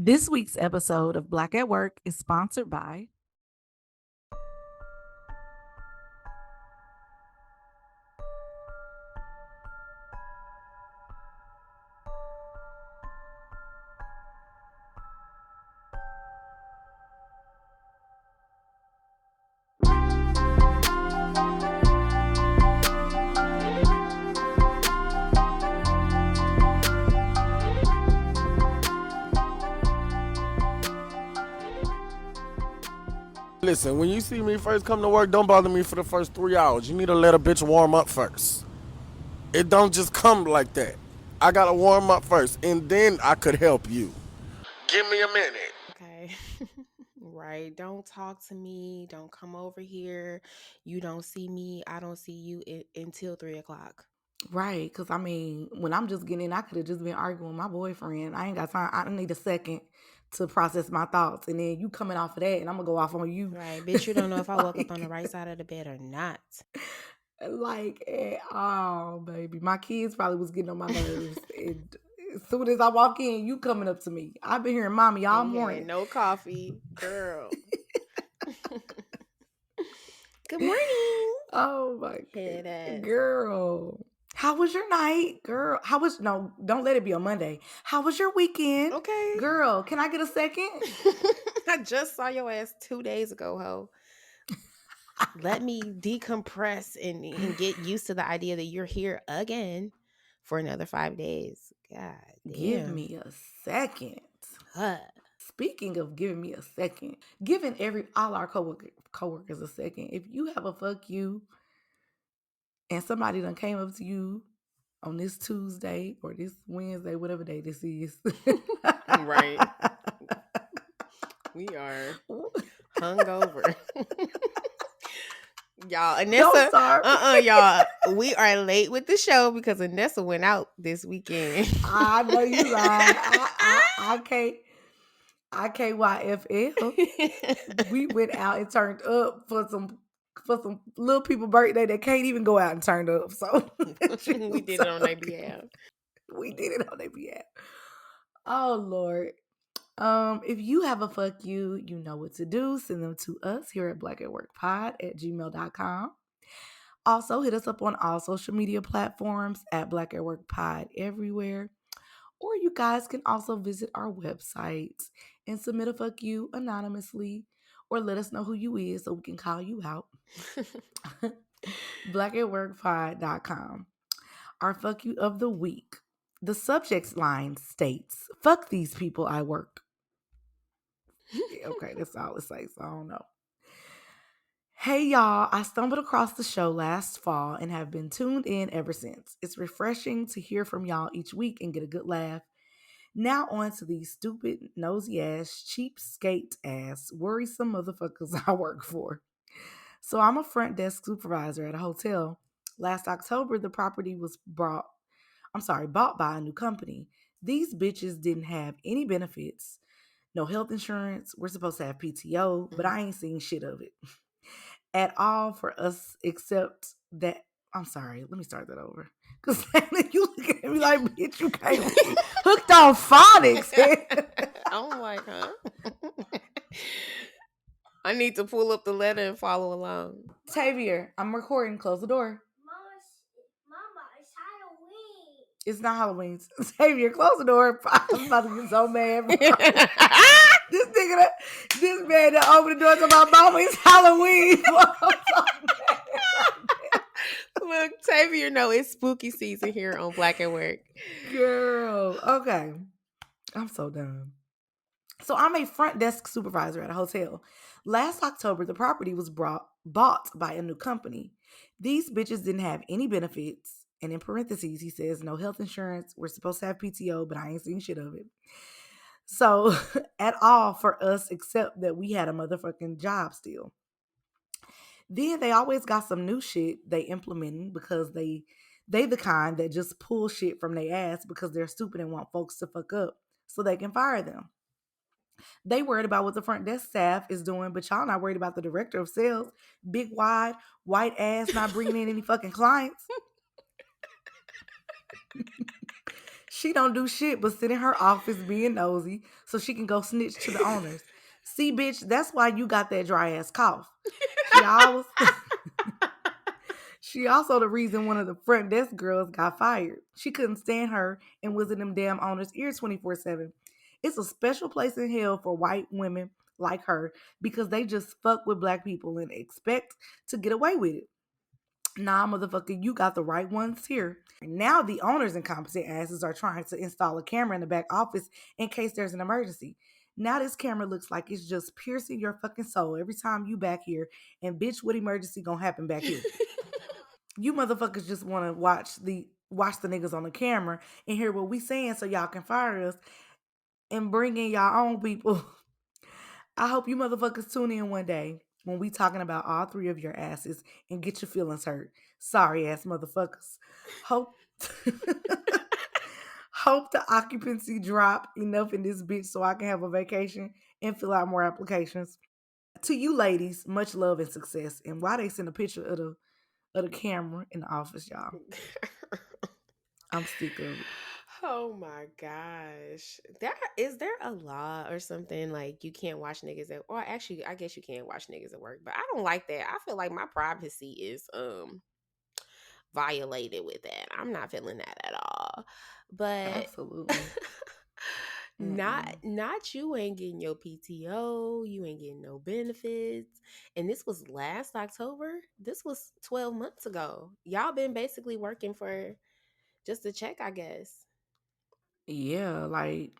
This week's episode of Black at Work is sponsored by Listen, when you see me first come to work, don't bother me for the first 3 hours. You need to let a bitch warm up first. It don't just come like that. I gotta warm up first, and then I could help you. Give me a minute. Okay. Right. Don't talk to me. Don't come over here. You don't see me. I don't see you until 3 o'clock. Right, because when I'm just getting in, I could have just been arguing with my boyfriend. I ain't got time. I need a second to process my thoughts. And then you coming off of that, and I'm going to go off on you. Right. Bitch, you don't know if I woke up on the right side of the bed or not. Like, baby. My kids probably was getting on my nerves. And as soon as I walk in, you coming up to me. I've been hearing mommy all morning. No coffee, girl. Good morning. Oh, my Head God. ass. Girl. How was your night, girl? No, don't let it be on Monday. How was your weekend? Okay. Girl, can I get a second? I just saw your ass 2 days ago, ho. Let me decompress and get used to the idea that you're here again for another 5 days. God damn. Give me a second. Speaking of giving me a second, giving all our coworkers a second. If you have a fuck you and somebody done came up to you on this Tuesday or this Wednesday, whatever day this is. Right. We are hungover. Y'all, Annessa, y'all. We are late with the show because Annessa went out this weekend. I know you lying. I can't YFL. We went out and turned up for some little people birthday that can't even go out and turn up. So we did it on their behalf. We did it on their behalf. Oh Lord. If you have a fuck you, you know what to do. Send them to us here at blackatworkpod@gmail.com. Also, hit us up on all social media platforms at blackatworkpod everywhere. Or you guys can also visit our website and submit a fuck you anonymously or let us know who you is so we can call you out. blackatworkpod.com. Our fuck you of the week. The subject line states, fuck these people I work. Okay, that's all it says. So I don't know. Hey y'all, I stumbled across the show last fall and have been tuned in ever since. It's refreshing to hear from y'all each week and get a good laugh. Now on to these stupid, nosy ass, cheapskate ass, worrisome motherfuckers I work for. So I'm a front desk supervisor at a hotel. Last October, the property was bought by a new company. These bitches didn't have any benefits, no health insurance. We're supposed to have PTO, but I ain't seen shit of it at all for us except that. I'm sorry, let me start that over. Because you look at me like, bitch, you can't be hooked on phonics. I'm like, huh? I need to pull up the letter and follow along. Tavier, I'm recording. Close the door. Mama, it's Halloween. It's not Halloween. Tavier, close the door. I'm about to get so mad. This man that opened the door to my mama, it's Halloween. Look, Tavier, no, it's spooky season here on Black at Work. Girl, okay. I'm so done. So I'm a front desk supervisor at a hotel. Last October, the property was bought by a new company. These bitches didn't have any benefits. And in parentheses, he says, no health insurance. We're supposed to have PTO, but I ain't seen shit of it. So at all for us, except that we had a motherfucking job still. Then they always got some new shit they implementing because they the kind that just pull shit from their ass because they're stupid and want folks to fuck up so they can fire them. They worried about what the front desk staff is doing, but y'all not worried about the director of sales, big wide white ass not bringing in any fucking clients. She don't do shit but sit in her office being nosy so she can go snitch to the owners. See, bitch, that's why you got that dry ass cough. She always She also the reason one of the front desk girls got fired. She couldn't stand her and was in them damn owners' ear 24/7. It's a special place in hell for white women like her because they just fuck with black people and expect to get away with it. Nah, motherfucker, you got the right ones here. Now the owners and competent asses are trying to install a camera in the back office in case there's an emergency. Now this camera looks like it's just piercing your fucking soul every time you back here. And bitch, what emergency gonna happen back here? You motherfuckers just want to watch the niggas on the camera and hear what we saying so y'all can fire us and bring in y'all own people. I hope you motherfuckers tune in one day when we talking about all three of your asses and get your feelings hurt. Sorry ass motherfuckers. Hope hope the occupancy drop enough in this bitch so I can have a vacation and fill out more applications. To you ladies, much love and success. And why they send a picture of the camera in the office, y'all? I'm sick of it. Oh my gosh. There a law or something like you can't watch niggas at, or actually I guess you can't watch niggas at work, but I don't like that. I feel like my privacy is violated with that. I'm not feeling that at all. But Absolutely. Mm-mm. not you ain't getting your PTO, you ain't getting no benefits. And this was last October. This was 12 months ago. Y'all been basically working for just a check, I guess. Yeah, like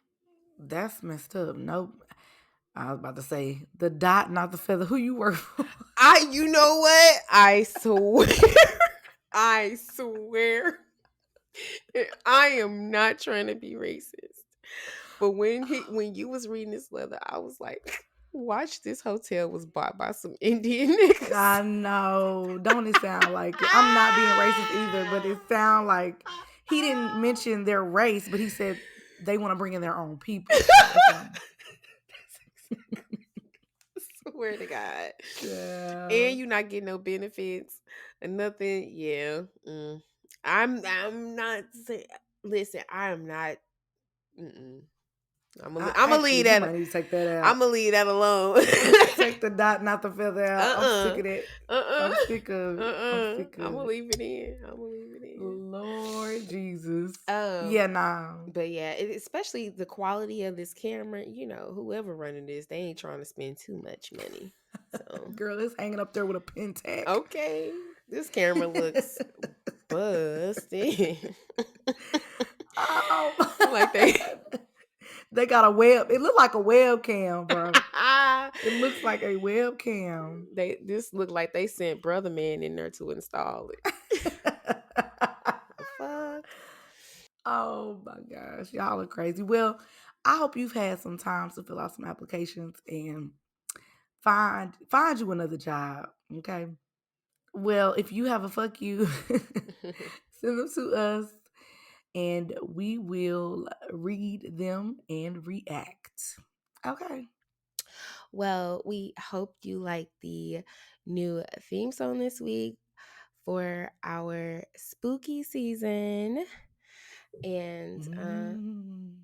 that's messed up. Nope. I was about to say the dot, not the feather. Who you work for? You know what? I swear. I swear. I am not trying to be racist. But when you was reading this letter, I was like, watch, this hotel was bought by some Indian niggas. I know. Don't it sound like it? I'm not being racist either, but it sound like he didn't mention their race, but he said they want to bring in their own people. That's what I'm. Swear to God. And Child. you not getting no benefits or nothing. Yeah. I'm not saying, listen, I am not. Mm-mm. I'm gonna Actually, leave you that. might need to take that I'm out. gonna leave that alone. Take the dot, not the feather out. I'm sick of that. I'm sick of it. I'm sick I'm gonna of it. leave it in. I'm gonna leave it in. Lord Jesus. Um, Yeah, nah. but yeah, especially the quality of this camera. You know, whoever running this, they ain't trying to spend too much money. So Girl, it's hanging up there with a pin tag. okay, this camera looks busted. Like they They got a web. It looked like a webcam, bro. It looks like a webcam. this look like they sent Brother Man in there to install it. The fuck? Oh my gosh, y'all are crazy. Well, I hope you've had some time to fill out some applications and find you another job. Okay. Well, if you have a fuck you, send them to us and we will read them and react. Okay. Well, we hope you like the new theme song this week for our spooky season. And Mm.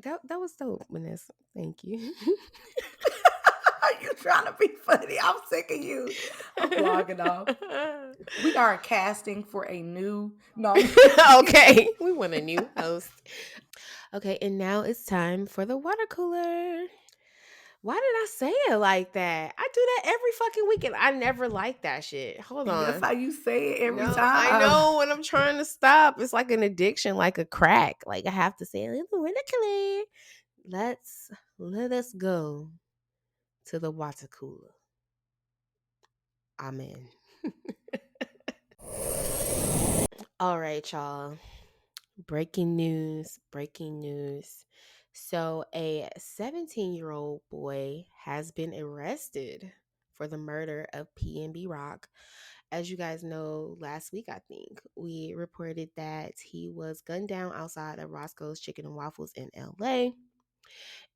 that was dope, Vanessa. Thank you. Are you trying to be funny? I'm sick of you. I'm logging off. We are casting for a new no. Okay, we want a new host. Okay, and now it's time for the water cooler. Why did I say it like that? I do that every fucking weekend. I never like that shit. Hold That's on. how you say it every No, I time. know when I'm trying to stop. It's like an addiction, like a crack. Like I have to say, ridiculous. Let us go to the water cooler. Amen. All right, y'all. Breaking news. Breaking news. So, a 17-year-old boy has been arrested for the murder of PNB Rock. As you guys know, last week, I think, we reported that he was gunned down outside of Roscoe's Chicken and Waffles in LA.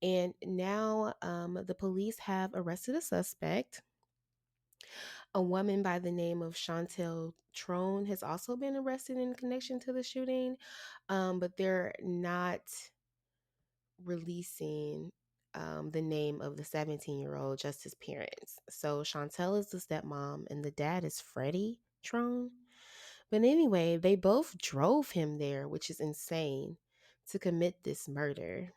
And now the police have arrested a suspect. A woman by the name of Chantel Trone has also been arrested in connection to the shooting, but they're not releasing the name of the 17-year-old, just his parents. So Chantel is the stepmom, and the dad is Freddie Trone. But anyway, they both drove him there, which is insane, to commit this murder.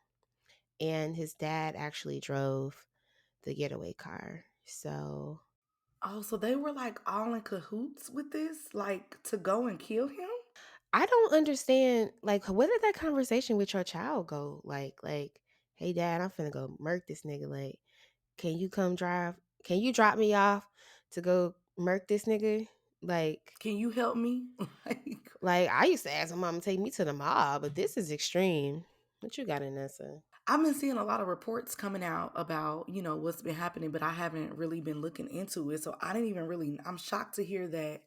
And his dad actually drove the getaway car. So Oh, so they were like all in cahoots with this, like to go and kill him? I don't understand, like, what did that conversation with your child go like, hey dad, I'm finna go murk this nigga. Like, can you come drive? Can you drop me off to go murk this nigga? Like, Can you help me? Like, like I used to ask my mom to take me to the mall, but this is extreme. What you got, Annessa? I've been seeing a lot of reports coming out about, what's been happening, but I haven't really been looking into it. So I didn't even really, I'm shocked to hear that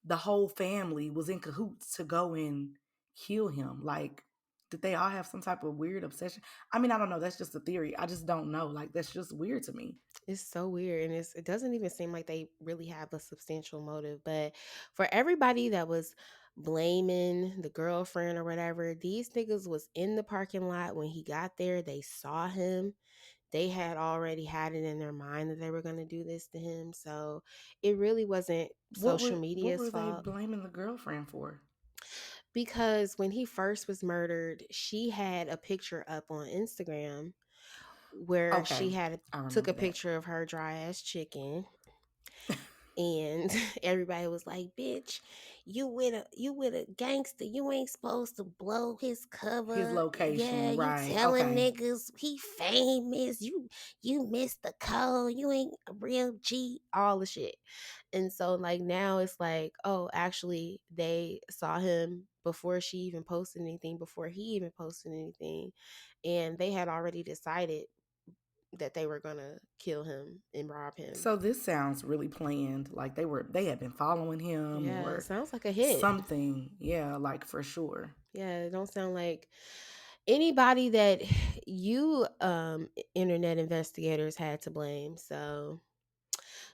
the whole family was in cahoots to go and kill him. Like, did they all have some type of weird obsession? I mean, I don't know. That's just a theory. I just don't know. Like, that's just weird to me. It's so weird, and it doesn't even seem like they really have a substantial motive. But for everybody that was blaming the girlfriend or whatever, these niggas was in the parking lot when he got there. They saw him. They had already had it in their mind that they were going to do this to him. So it really wasn't What social were what media's were they fault, blaming the girlfriend for? because when he first was murdered, she had a picture up on Instagram where Okay, she had I took a remember that. picture of her dry ass chicken, and everybody was like, "Bitch, you with a gangster. You ain't supposed to blow his His cover. Yeah, location, you right? telling Okay. niggas he famous. You missed the code. You ain't a real G. All the shit." And so like now it's like, oh, actually they saw him before she even posted anything, before he even posted anything, and they had already decided that they were gonna kill him and rob him. So this sounds really planned. Like they had been following him Yeah, it or sounds like a hit. something. Yeah, like for sure. Yeah, it don't sound like anybody that you internet investigators had to blame. So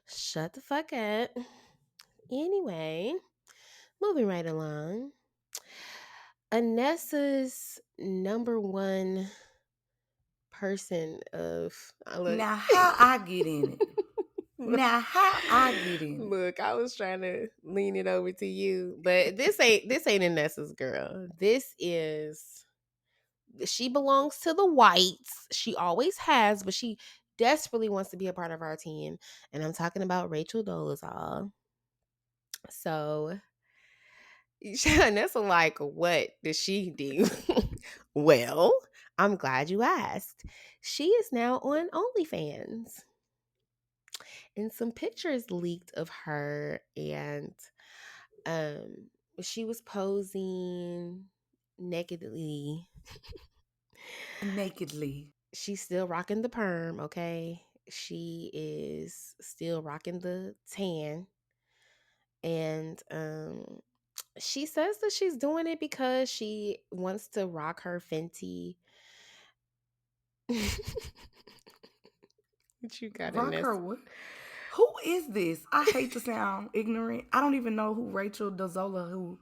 shut the fuck up. Anyway, moving right along. Anessa's number one person of look. Now how I get in it? Now how I get in it? Look, I was trying to lean it over to you, but this ain't Anessa's girl. This is she belongs to the whites. She always has, but she desperately wants to be a part of our team. And I'm talking about Rachel Dolezal. So Anessa like, what did she do? Well, I'm glad you asked. She is now on OnlyFans. And some pictures leaked of her, and um she was posing nakedly. Nakedly. She's still rocking the perm, okay? She is still rocking the tan. And she says that she's doing it because she wants to rock her Fenty. What you got in Rock this? her what? Who is this? I hate to sound ignorant. I don't even know who Rachel Dozola who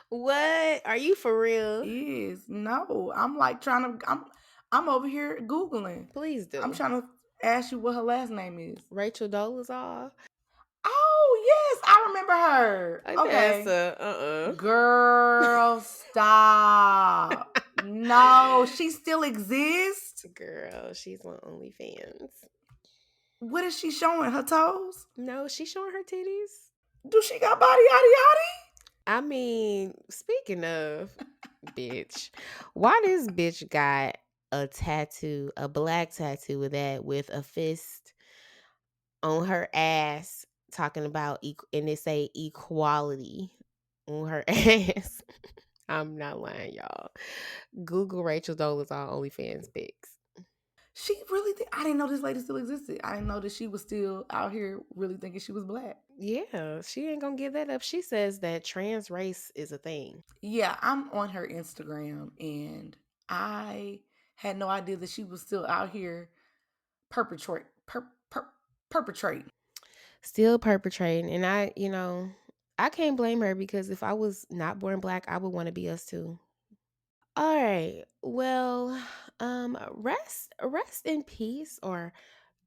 What? Are you for real? is. No. I'm like I'm over here Googling. Please I'm do. trying to ask you what her last name is. Rachel Dolezal? Oh yes, I remember her. Okay. Annessa, Girl, stop. No, she still exists. Girl, she's on OnlyFans. What is she showing? Her toes? No, she's showing her titties. Do she got body yaddy yaddy? I mean, speaking of bitch, why this bitch got a tattoo, a black tattoo with that, with a fist on her ass, talking about and it say equality on her ass. I'm not lying, y'all. Google Rachel Dolezal OnlyFans pics. She really I didn't know this lady still existed. I didn't know that she was still out here really thinking she was black. Yeah, she ain't gonna give that up. She says that trans race is a thing. Yeah, I'm on her Instagram and I had no idea that she was still out here perpetrate per, perpetrating. Still perpetrating. And I can't blame her because if I was not born black, I would want to be us too. All right. Well, rest in peace or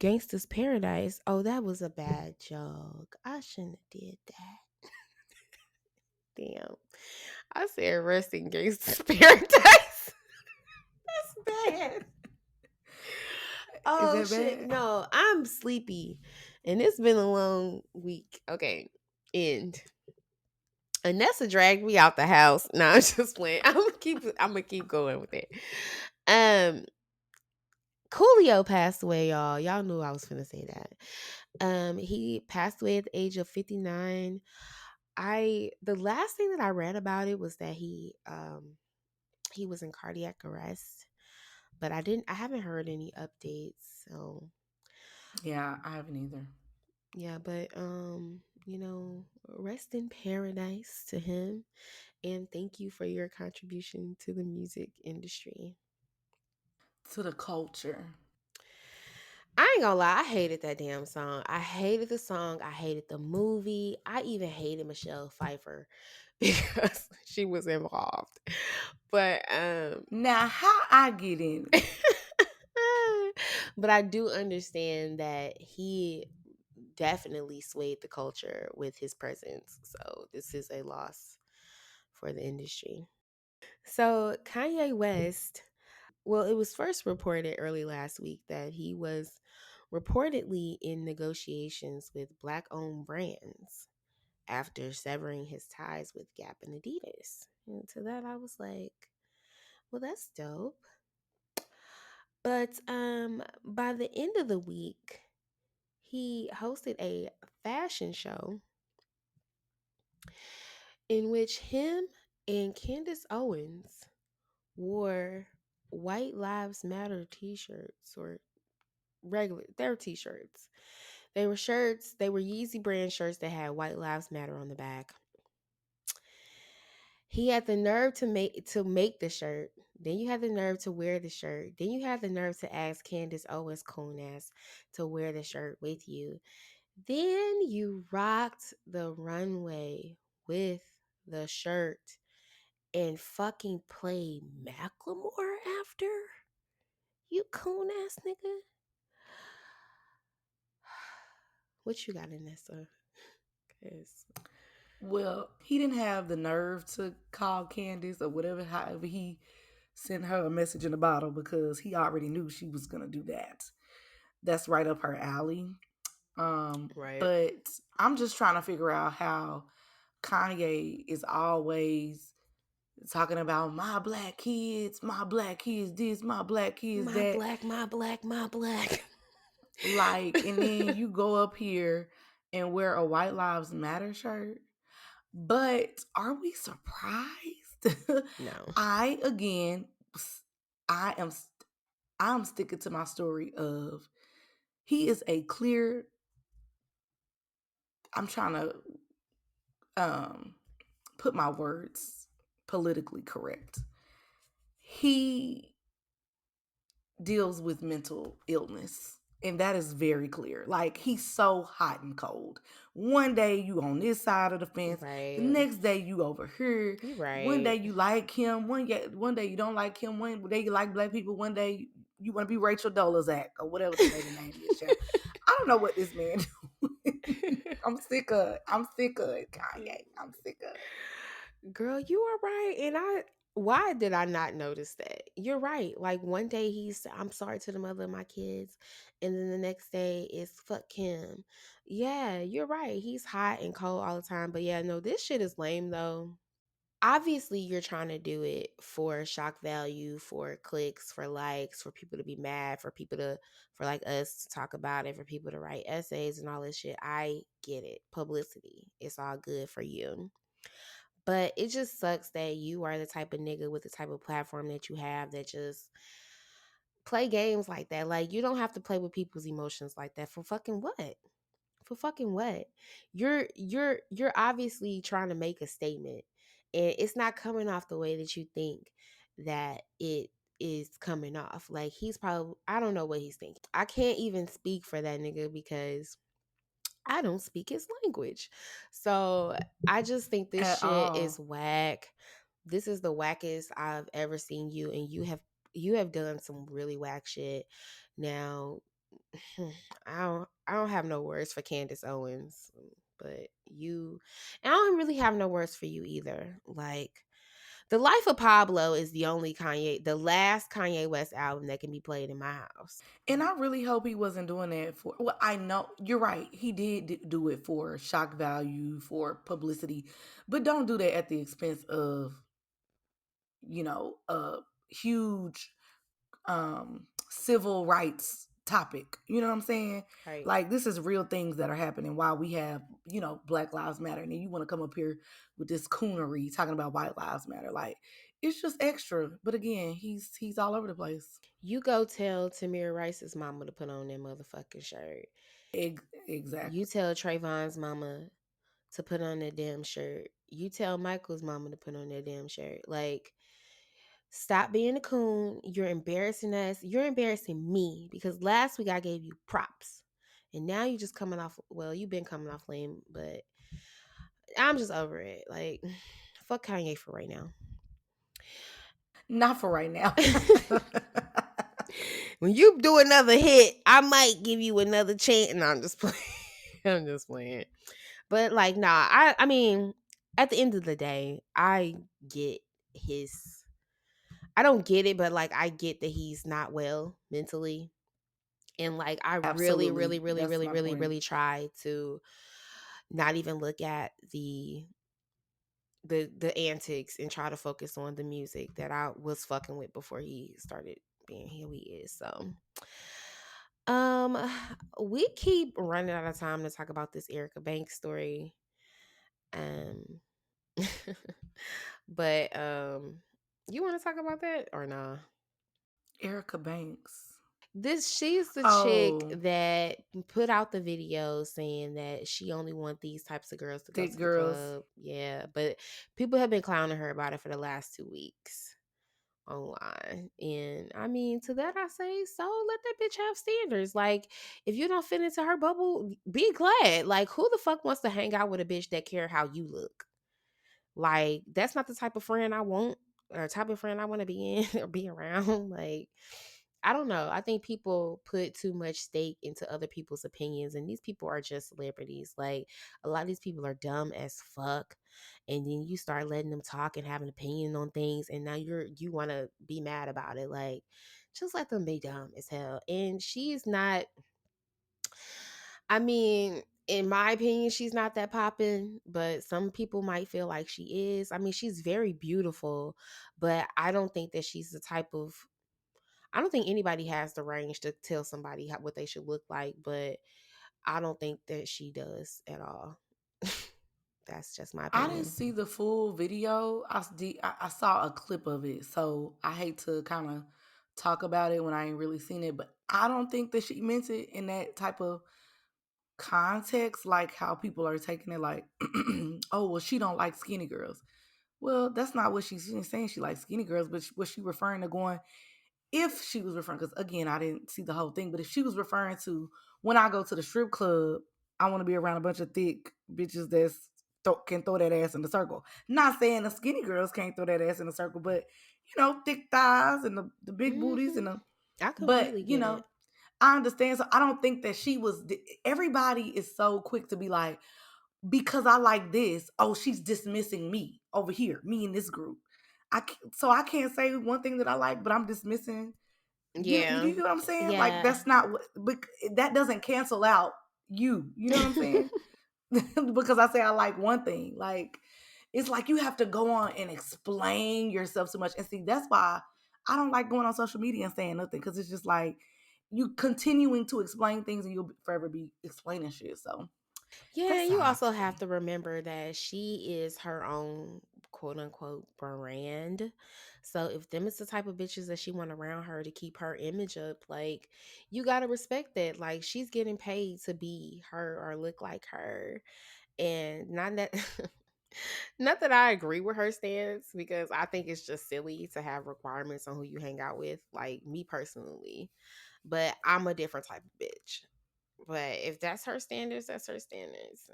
Gangsta's Paradise. Oh, that was a bad joke. I shouldn't have did that. Damn. I said rest in Gangsta's Paradise. That's bad. Is Oh that shit. bad? No, I'm sleepy. And it's been a long week. Okay. End. Annessa dragged me out the house. No, I'm just playing. I'm gonna keep going with it. Um Coolio passed away, y'all. Y'all knew I was finna say that. He passed away at the age of 59. The last thing that I read about it was that he was in cardiac arrest, but I haven't heard any updates. So Yeah, I haven't either. yeah, but rest in paradise to him, and thank you for your contribution to the music industry. To the culture. I ain't gonna lie, I hated that damn song. I hated the song. I hated the movie. I even hated Michelle Pfeiffer because she was involved. But Now, how I get in it? but I do understand that he definitely swayed the culture with his presence. So this is a loss for the industry. So Kanye West, well, it was first reported early last week that he was reportedly in negotiations with black owned brands after severing his ties with Gap and Adidas. And to that I was like, well, that's dope. But by the end of the week, he hosted a fashion show in which him and Candace Owens wore White Lives Matter t-shirts or their t-shirts. They were Yeezy brand shirts that had White Lives Matter on the back. He had the nerve to make the shirt. Then you had the nerve to wear the shirt. Then you had the nerve to ask Candace Owens coon ass to wear the shirt with you. Then you rocked the runway with the shirt and fucking played Macklemore after? You coon ass nigga. What you got, Annessa? Cause Well, he didn't have the nerve to call Candace or whatever, however he sent her a message in a bottle because he already knew she was gonna do that. That's right up her alley. right. But I'm just trying to figure out how Kanye is always talking about my black kids this, my black kids My that. black, my black, my black. Like, and then you go up here and wear a White Lives Matter shirt. But are we surprised? No. I again, I am, I'm sticking to my story of he is a clear. I'm trying to um put my words politically correct. He deals with mental illness. And that is very clear. Like he's so hot and cold. One day you on this side of the fence, the Right. next day you over here. You One day right. you like him, one day you don't like him. One day you like black people. One day you want to be Rachel Dolezal or whatever the lady name is. Child. I don't know what this man doing. I'm sick of it. I'm sick of it, Kanye. I'm sick of it. Girl, you are right. And why did I not notice that? You're right. Like one day I'm sorry to the mother of my kids. And then the next day is fuck him. Yeah, you're right. He's hot and cold all the time. But yeah, no, this shit is lame though. Obviously, you're trying to do it for shock value, for clicks, for likes, for people to be mad, for like us to talk about it, for people to write essays and all this shit. I get it. Publicity. It's all good for you. But it just sucks that you are the type of nigga with the type of platform that you have that just play games like that. Like you don't have to play with people's emotions like that. For fucking what? For fucking what? You're obviously trying to make a statement and it's not coming off the way that you think that it is coming off. Like he's probably, I don't know what he's thinking. I can't even speak for that nigga because I don't speak his language. So I just think this At shit is all. whack. This is the wackest I've ever seen you, and you have done some really whack shit. Now, I don't have no words for Candace Owens, but you, and I don't really have no words for you either. Like, the Life of Pablo is the last Kanye West album that can be played in my house. And I really hope he wasn't doing that for. Well, I know you're right. He did do it for shock value, for publicity, but don't do that at the expense of a huge civil rights topic. You know what I'm saying? Right. Like this is real things that are happening while we have Black Lives Matter, and then you want to come up here with this coonery talking about White Lives Matter. Like it's just extra. But again, he's all over the place. You go tell Tamir Rice's mama to put on that motherfucking shirt. You Exactly. tell Trayvon's mama to put on that damn shirt. You tell Michael's mama to put on that damn shirt. Like, stop being a coon. You're embarrassing us. You're embarrassing me because last week I gave you props. And now you just coming off, well, you've been coming off lame, but I'm just over it. Like, fuck Kanye for right now. Not for right now. When you do another hit, I might give you another chance. No, I'm just playing. I'm just playing. But like, nah, I mean, at the end of the day, I get his I don't get it, but like I get that he's not well mentally. And like I really, really, Absolutely. really, That's really, my really, point. really try to not even look at the antics and try to focus on the music that I was fucking with before he started being who he is. So um we keep running out of time to talk about this Erica Banks story. Um but you want to talk about that or nah? Erica Banks. She's the chick Oh, that put out the video saying that she only want these types of girls to go thick to the girls. club. Yeah, but people have been clowning her about it for the last 2 weeks online. And I mean, to that I say, so let that bitch have standards. Like, if you don't fit into her bubble, be glad. Like, who the fuck wants to hang out with a bitch that care how you look? Like, that's not the type of friend I want or type of friend I want to be in or be around. Like, I don't know. I think people put too much stake into other people's opinions, and these people are just celebrities. Like, a lot of these people are dumb as fuck, and then you start letting them talk and have an opinion on things, and now you want to be mad about it. Like, just let them be dumb as hell. And she's not. I mean, in my opinion, she's not that popping, but some people might feel like she is. I mean, she's very beautiful, but I don't think that she's the type of I don't think anybody has the range to tell somebody what they should look like, but I don't think that she does at all. That's just my I didn't opinion. see the full video. I saw a clip of it, so I hate to kind of talk about it when I ain't really seen it. But I don't think that she meant it in that type of context, like how people are taking it. Like, oh well, she don't like skinny girls. Well, that's not what she's saying. She likes skinny girls, but was she referring to going? If she was referring, because again, I didn't see the whole thing, but if she was referring to when I go to the strip club, I want to be around a bunch of thick bitches can throw that ass in the circle. Not saying the skinny girls can't throw that ass in the circle, but thick thighs and the big booties Hmm. I but completely get it. I understand. So I don't think that everybody is so quick to be like, because I like this, oh, she's dismissing me over here, me in this group. So I can't say one thing that I like, but I'm dismissing you. Do Yeah. you get what I'm saying? Like Yeah. that's not what, but that doesn't cancel out you. You know what I'm saying? Because I say I like one thing, like it's like you have to go on and explain yourself so much. And see, that's why I don't like going on social media and saying nothing because it's just like you continuing to explain things and you'll forever be explaining shit. So Yeah, that's you how I also have feel. to remember that she is her own quote unquote brand. So if them is the type of bitches that she want around her to keep her image up, like you gotta respect that. Like she's getting paid to be her or look like her. And not that not that I agree with her stance because I think it's just silly to have requirements on who you hang out with, like me personally. But I'm a different type of bitch. But if that's her standards, that's her standards.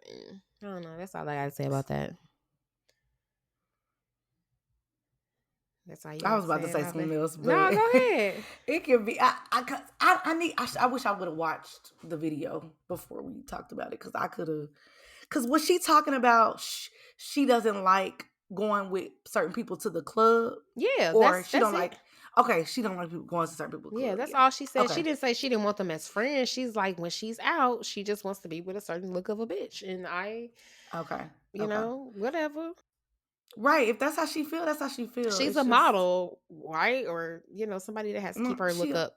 I don't know. That's all I gotta say about that. That's all you I got was to about to say say about that. something else, No, but go ahead. it could be. I need. I wish I would have watched the video before we talked about it because I could have. Because was she talking about? She doesn't like going with certain people to the club, Yeah, or she that's don't it. like. Okay, she don't like people going to certain people's Yeah, club. that's Yeah. all she said. She Okay. didn't say she didn't want them as friends. She's like, when she's out, she just wants to be with a certain look of a bitch. And Okay. Okay. whatever. Right. If that's how she feel, that's how she feel. She's It's a just model, right? Or, somebody that has to keep her look she. up.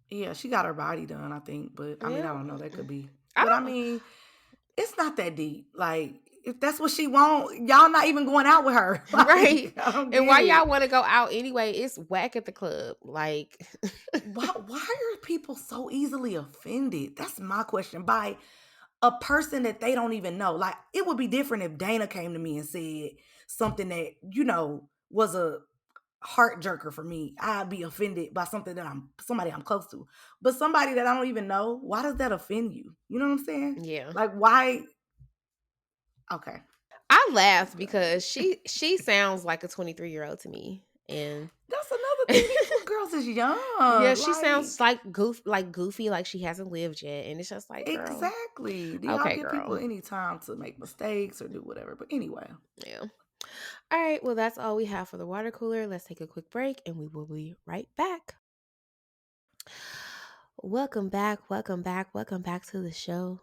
Yeah, she got her body done, I think. But I mean, I Yeah. don't know. That could be. I But I don't. mean, it's not that deep. Like, if that's what she want, y'all not even going out with her. Right. Like, I don't And get why it. y'all want to go out anyway? It's whack at the club. Like, Why are people so easily offended? That's my question. By a person that they don't even know. Like, it would be different if Dana came to me and said something that, was a heart jerker for me. I'd be offended by something that somebody I'm close to. But somebody that I don't even know, why does that offend you? You know what I'm saying? yeah. Like, why? Okay. I laughed because she sounds like a 23-year-old to me. And That's another thing. These little girls is yeah, young. she sounds Like, like goofy, like she hasn't lived yet. And it's just like, girl, exactly. Do y'all okay, give people girl. any time to make mistakes or do whatever? But anyway. Yeah. All right. Well, that's all we have for the water cooler. Let's take a quick break and we will be right back. Welcome back. Welcome back. Welcome back to the show.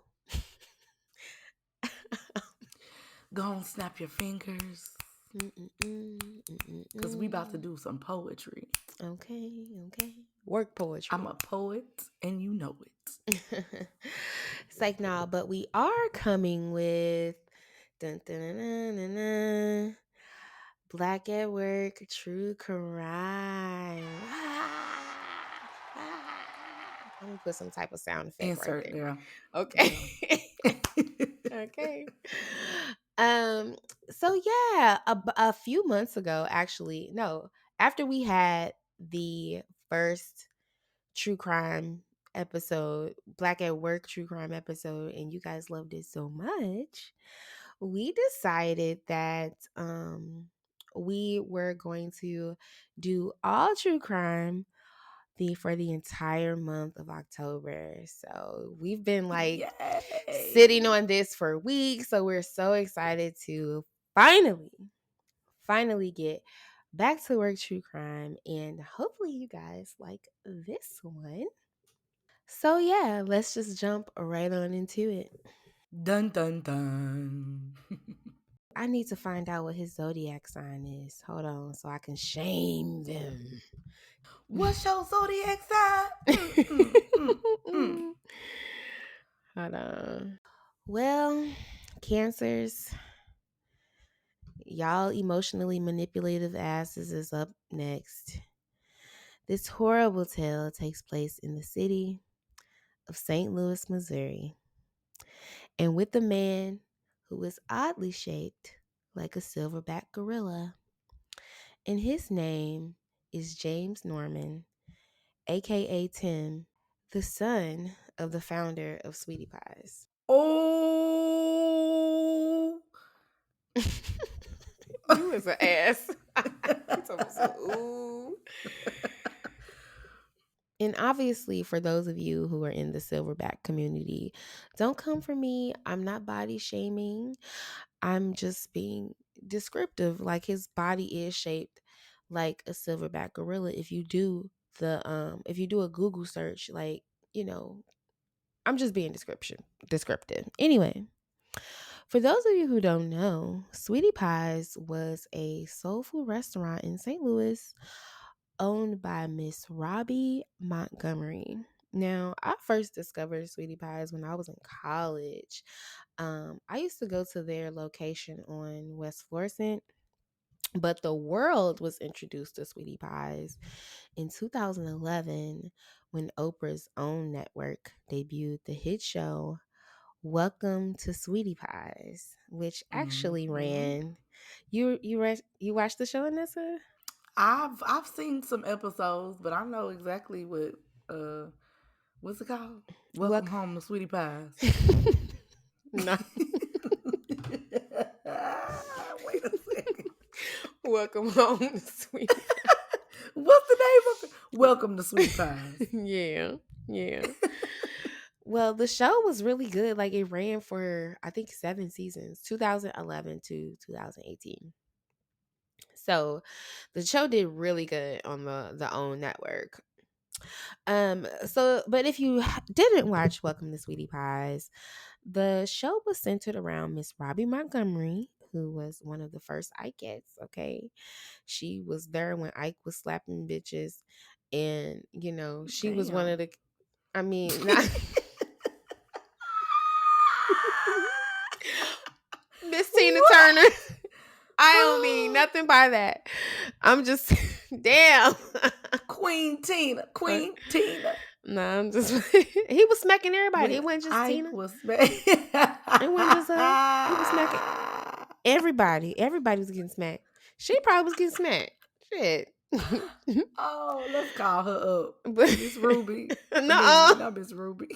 Go on, snap your fingers. Because we about to do some poetry. Okay. Work poetry. I'm a poet and you know it. It's like, nah, but we are coming with dun, dun, dun, dun, dun, dun, Black at Work, True Crime. I'm gonna put some type of sound effect right Insert, there. girl. Okay. Okay. Um. So yeah, a few months ago, actually, no, after we had the first true crime episode, Black at Work true crime episode, and you guys loved it so much, we decided that we were going to do all true crime for the entire month of October. So we've been like sitting Yay. on this for weeks. So we're so excited to finally get back to work true crime, and hopefully you guys like this one. So yeah, let's just jump right on into it. Dun dun dun. I need to find out what his zodiac sign is. Hold on, so I can shame them. What's your zodiac sign? Mm. Hold on. Well, Cancers, y'all emotionally manipulative asses is up next. This horrible tale takes place in the city of St. Louis, Missouri, and with a man who is oddly shaped like a silverback gorilla. And his name is James Norman, aka Tim, the son of the founder of Sweetie Pies. Oh. You was an ass. You talking some ooh. And obviously, for those of you who are in the silverback community, don't come for me. I'm not body shaming. I'm just being descriptive. Like, his body is shaped like a silverback gorilla. If you do a Google search, like, I'm just being descriptive. Anyway, for those of you who don't know, Sweetie Pies was a soul food restaurant in St. Louis owned by Miss Robbie Montgomery. Now, I first discovered Sweetie Pies when I was in college. I used to go to their location on West Florissant, but the world was introduced to Sweetie Pies in 2011 when Oprah's own network debuted the hit show Welcome to Sweetie Pies, which actually Mhm. ran. You watched the show, Annessa? I've seen some episodes, but I know exactly What's it called? Welcome home to Sweetie Pies. No. Wait a second. Welcome home to Sweetie What's the name of it? Welcome to Sweetie Pies. Yeah. Well, the show was really good. Like it ran for I think 7 seasons, 2011 to 2018. So the show did really good on the OWN network. But if you didn't watch Welcome to Sweetie Pies, the show was centered around Miss Robbie Montgomery, who was one of the first Ikeettes. Okay, she was there when Ike was slapping bitches, and she was one of the. I mean, not Miss Tina Turner. I don't mean nothing by that. I'm just damn. Queen Tina. No, I'm just he was smacking everybody. It wasn't just I Tina. was It wasn't just her. He was smacking everybody. Everybody was getting smacked. She probably was getting smacked. Shit. Oh, let's call her up. But Miss Ruby. No, Not Miss Ruby.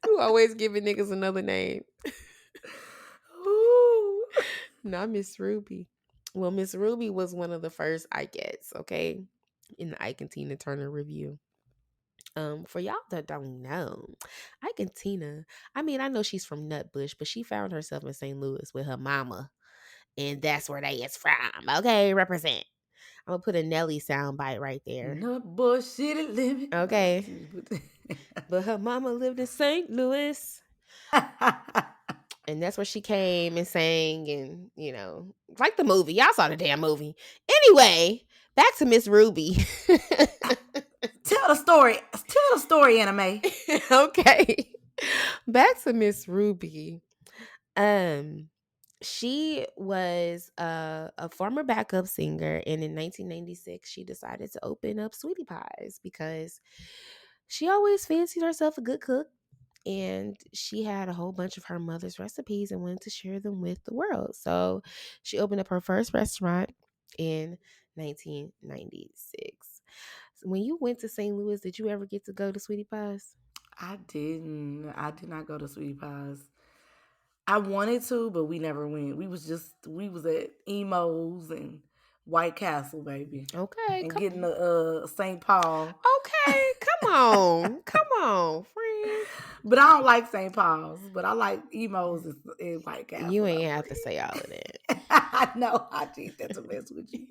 you always giving niggas another name. Ooh. Not Miss Ruby. Well, Miss Ruby was one of the first Ikeettes, okay, in the Ike and Tina Turner review. For y'all that don't know, Ike and Tina, I mean, I know she's from Nutbush, but she found herself in St. Louis with her mama, and that's where they is from. Okay, represent. I'm gonna put a Nelly soundbite right there. Nutbush City limit. Okay, but her mama lived in St. Louis. And that's where she came and sang, and like the movie. Y'all saw the damn movie. Anyway, back to Miss Ruby. Tell the story, Anime. Okay. Back to Miss Ruby. She was a former backup singer, and in 1996 she decided to open up Sweetie Pies because she always fancied herself a good cook. And she had a whole bunch of her mother's recipes and wanted to share them with the world. So she opened up her first restaurant in 1996. So when you went to St. Louis, did you ever get to go to Sweetie Pies? I didn't. I did not go to Sweetie Pies. I wanted to, but we never went. We was at Emo's and White Castle, baby. Okay. And getting the St. Paul. Okay, come on, friend. But I don't like St. Paul's. But I like Emo's and White Castle. You ain't have to say all of that. I know. I think that's a mess with you.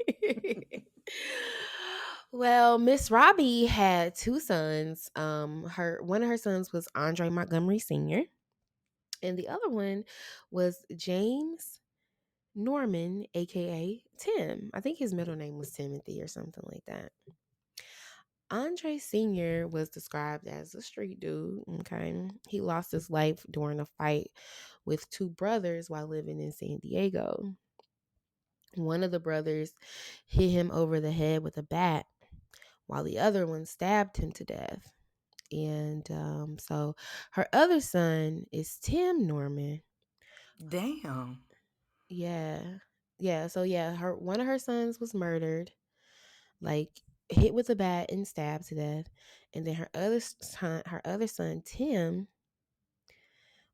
Well, Miss Robbie had 2 sons. One of her sons was Andre Montgomery Sr., and the other one was James Norman, aka Tim. I think his middle name was Timothy or something like that. Andre Sr. was described as a street dude. Okay. He lost his life during a fight with 2 brothers while living in San Diego. One of the brothers hit him over the head with a bat, while the other one stabbed him to death. And so her other son is Tim Norman. Damn. Yeah. So one of her sons was murdered, like hit with a bat and stabbed to death. And then her other son, Tim,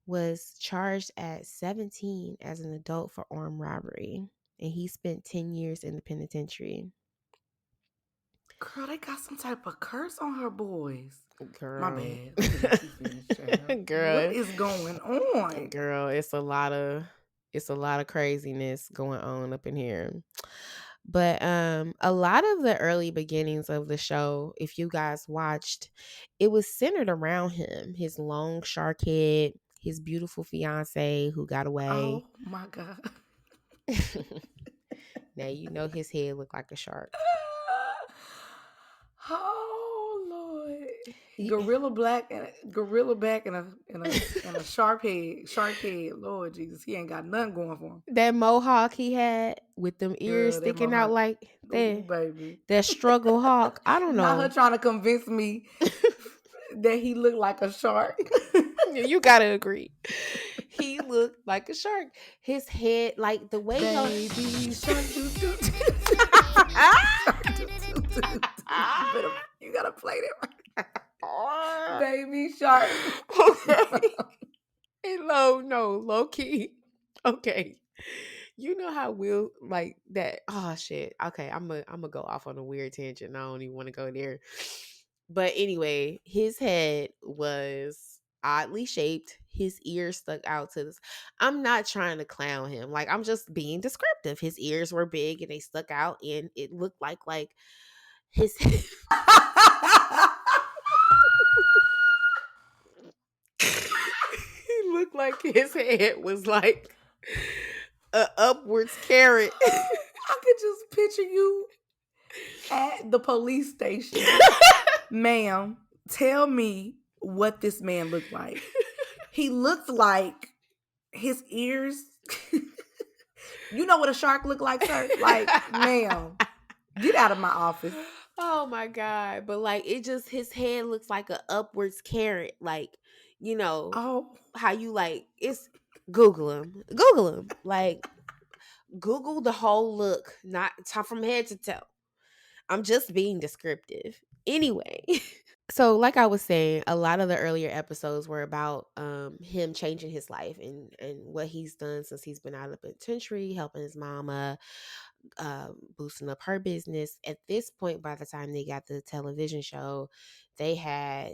was charged at 17 as an adult for armed robbery. And he spent 10 years in the penitentiary. Girl, they got some type of curse on her boys. Girl. My bad. Girl. What is going on? Girl, it's a lot of craziness going on up in here. But a lot of the early beginnings of the show, if you guys watched, it was centered around him, his long shark head, his beautiful fiance who got away. Oh my God. Now you know his head looked like a shark. Oh Lord. Gorilla back and a shark head. Lord Jesus, he ain't got nothing going for him. That mohawk he had with them ears sticking out like that. Ooh, baby. That struggle hawk. I don't know. Not her trying to convince me that he looked like a shark. You gotta agree. He looked like a shark. His head, like the way baby shark you gotta play that right. shark. Baby shark. Okay. And low key. Okay. You know how Will like that. Oh shit. Okay, I'm gonna go off on a weird tangent. I don't even want to go there. But anyway, his head was oddly shaped. His ears stuck out to this. I'm not trying to clown him. Like I'm just being descriptive. His ears were big and they stuck out, and it looked like his he looked like his head was like a upwards carrot. I could just picture you at the police station. Ma'am, tell me what this man looked like. He looked like his ears. You know what a shark look like, sir? Like, ma'am, get out of my office. Oh my god! But like, it just his head looks like a upwards carrot. Like, you know Oh, how you like it's Google him, like Google the whole look, not top from head to toe. I'm just being descriptive. Anyway. So, like I was saying, a lot of the earlier episodes were about him changing his life and what he's done since he's been out of the penitentiary, helping his mama, boosting up her business. At this point, by the time they got the television show, they had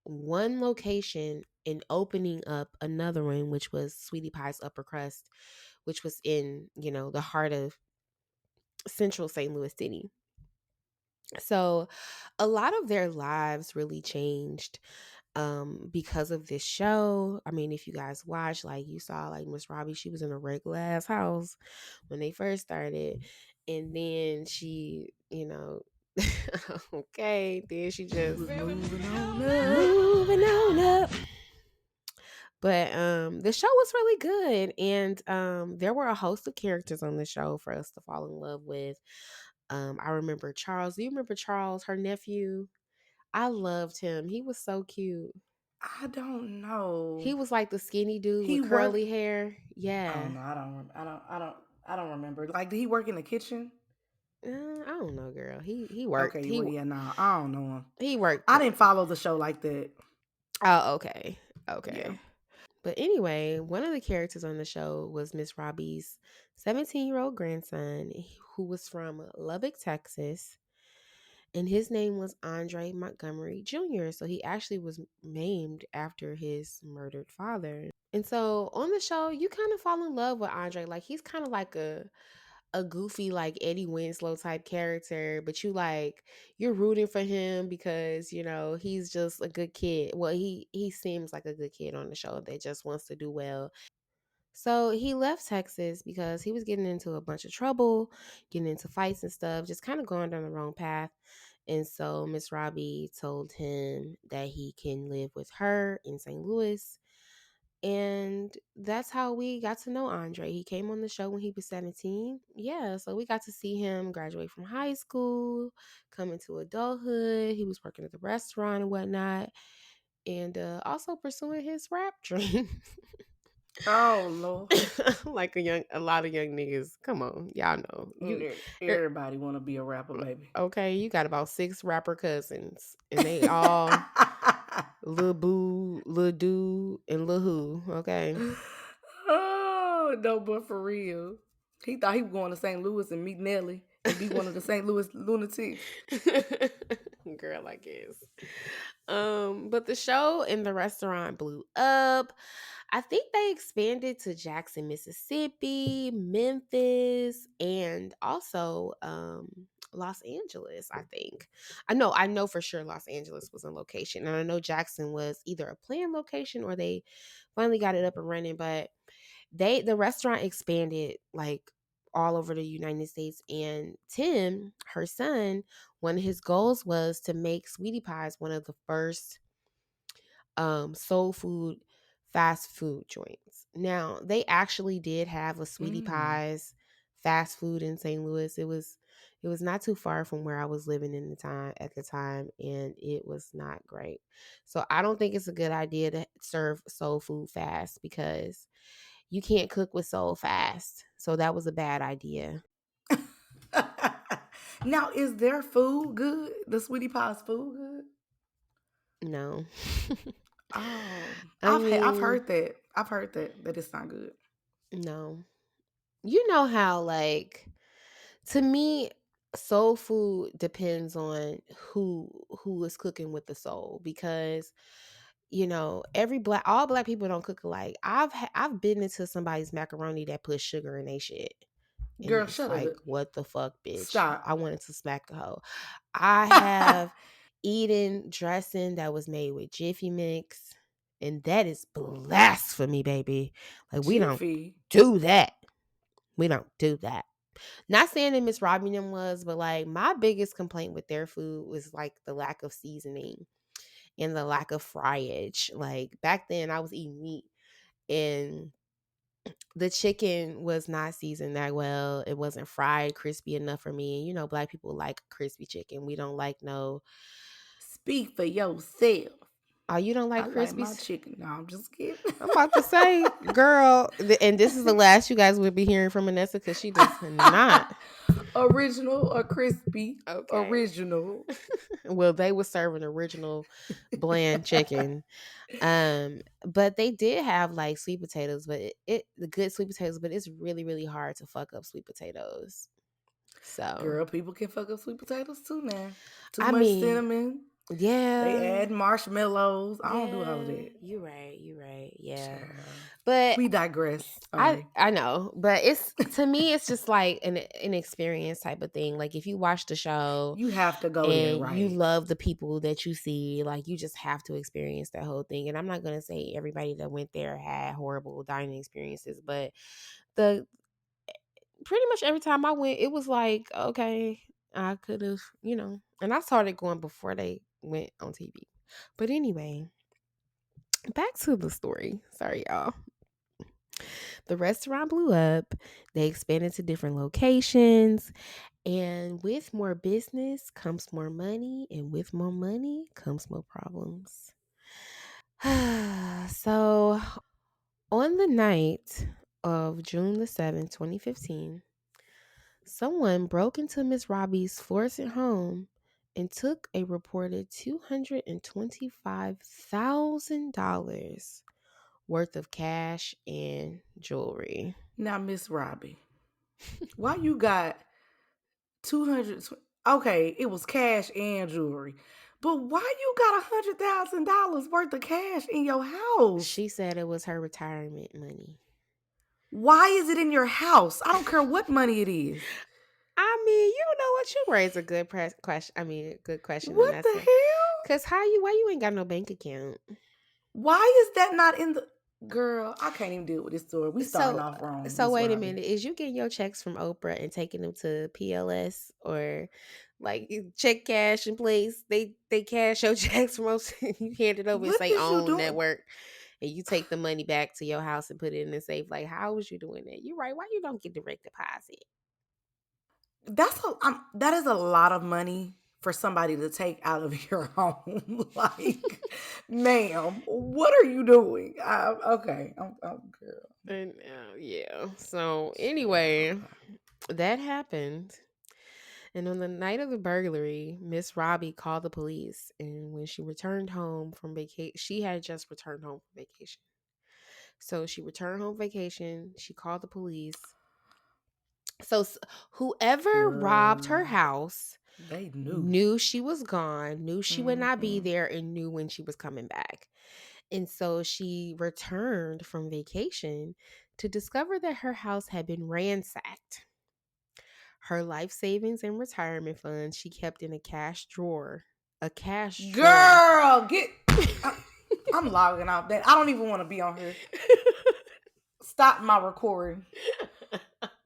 one location and opening up another one, which was Sweetie Pie's Upper Crust, which was in the heart of Central St. Louis City. So, a lot of their lives really changed because of this show. I mean, if you guys watch, like you saw like Miss Robbie, she was in a regular ass house when they first started, and then she okay, then she she just was moving on up. moving on up. But the show was really good, and there were a host of characters on the show for us to fall in love with. I remember Charles. Do you remember Charles, her nephew? I loved him. He was so cute. I don't know. He was like the skinny dude He with curly worked. hair. Oh Yeah. no, I don't remember. Like, did he work in the kitchen? I don't know, girl. He worked. Okay, well, yeah, no, I don't know him. He worked. I didn't follow the show like that. Oh, okay. Yeah. Okay. But anyway, one of the characters on the show was Miss Robbie's 17-year-old grandson, who was from Lubbock, Texas. And his name was Andre Montgomery Jr. So he actually was named after his murdered father. And so on the show, you kind of fall in love with Andre. Like he's kind of like a goofy like Eddie Winslow type character, but you're rooting for him because he's just a good kid. Well, he seems like a good kid on the show that just wants to do well. So he left Texas because he was getting into a bunch of trouble, getting into fights and stuff, just kind of going down the wrong path. And so Miss Robbie told him that he can live with her in St. Louis. And that's how we got to know Andre. He came on the show when he was 17. Yeah, so we got to see him graduate from high school, come into adulthood. He was working at the restaurant and whatnot, and also pursuing his rap dream. Oh Lord. Like a lot of young niggas. Come on, y'all know. Er, Everybody want to be a rapper, baby. Okay, you got about 6 rapper cousins, and they all Lil Boo, Lil Dude, and Lil Who. Okay. Oh no, but for real, he thought he was going to St. Louis and meet Nelly and be one of the St. Louis lunatics. Girl, I guess. But the show and the restaurant blew up. I think they expanded to Jackson, Mississippi, Memphis, and also Los Angeles, I think. I know for sure Los Angeles was in location. And I know Jackson was either a planned location or they finally got it up and running, but the restaurant expanded like all over the United States. And Tim, her son, one of his goals was to make Sweetie Pies one of the first soul food fast food joints. Now, they actually did have a Sweetie Mm. Pies fast food in St. Louis. It was not too far from where I was living at the time, and it was not great. So I don't think it's a good idea to serve soul food fast because you can't cook with soul fast. So that was a bad idea. Now, is their food good? The Sweetie Pie's food good? No. Oh, I I've mean, heard that. I've heard that it's not good. no. You know how, like, to me, soul food depends on who is cooking with the soul, because all black people don't cook alike. I've been into somebody's macaroni that put sugar in their shit, and Girl, it's shut like, up. what the fuck, bitch? Stop. I wanted to smack the hoe. I have eaten dressing that was made with Jiffy Mix, and that is blasphemy, baby. Like, we don't Jiffy. do that. We don't do that. Not saying that Miss Robbie them was, but like, my biggest complaint with their food was like the lack of seasoning and the lack of fryage. Like, back then I was eating meat, and the chicken was not seasoned that well. It wasn't fried crispy enough for me. And black people like crispy chicken. We don't like no. Speak for yourself. Oh, you don't I like like crispy? my chicken. No, I'm just kidding. I'm about to say, girl, and this is the last you guys will be hearing from Annessa, because she does not. Original or crispy? Okay. Original. Well, they were serving original bland chicken. But they did have like sweet potatoes, but the good sweet potatoes, but it's really, really hard to fuck up sweet potatoes. So, Girl, people can fuck up sweet potatoes too now. Too I much mean, cinnamon. They yeah, add marshmallows. I don't do all of yeah, that. you're right, you're right, yeah. Child. But We digress. I Sorry. I know, but it's, to me, it's just like an experience type of thing. Like, if you watch the show You have to go there, and you right? love the people that you see, like, you just have to experience that whole thing. And I'm not gonna say everybody that went there had horrible dining experiences, but the pretty much every time I went, it was like, okay, I could have, and I started going before they went on TV. But anyway, back to the story. Sorry, y'all. The restaurant blew up. They expanded to different locations. And with more business comes more money. And with more money comes more problems. So, on the night of June the 7th, 2015, someone broke into Miss Robbie's Florissant home and took a reported $225,000 worth of cash and jewelry. Now, Miss Robbie, why you got 200? Okay, it was cash and jewelry, but why you got $100,000 worth of cash in your house? She said it was her retirement money. Why is it in your house? I don't care what money it is. I mean, you know what? You raised a good question. I mean, a good question, What the Annessa. hell? Cause why you ain't got no bank account? Why is that not in the girl? I can't even deal with this story. We starting So, off wrong, so Miss wait a Robbie. minute. Is you getting your checks from Oprah and taking them to PLS, or like you check cash in place? They cash your checks from Oprah. You hand it over and What say is you own doing? network, and you take the money back to your house and put it in the safe. Like, how was you doing that? You're right. Why you don't get direct deposit? That is a lot of money for somebody to take out of your home. Like, ma'am, what are you doing? Okay, girl. And yeah. So anyway, that happened. And on the night of the burglary, Miss Robbie called the police. And when she returned home from vacation, she had just returned home from vacation. So she returned home vacation. She called the police. So whoever robbed her Girl, house they knew. knew she was gone, knew she would not be Hmm. there, and knew when she was coming back. And so she returned from vacation to discover that her house had been ransacked. Her life savings and retirement funds she kept in a cash drawer. A cash drawer. Girl, I'm logging off that. I don't even want to be on here. Stop my recording.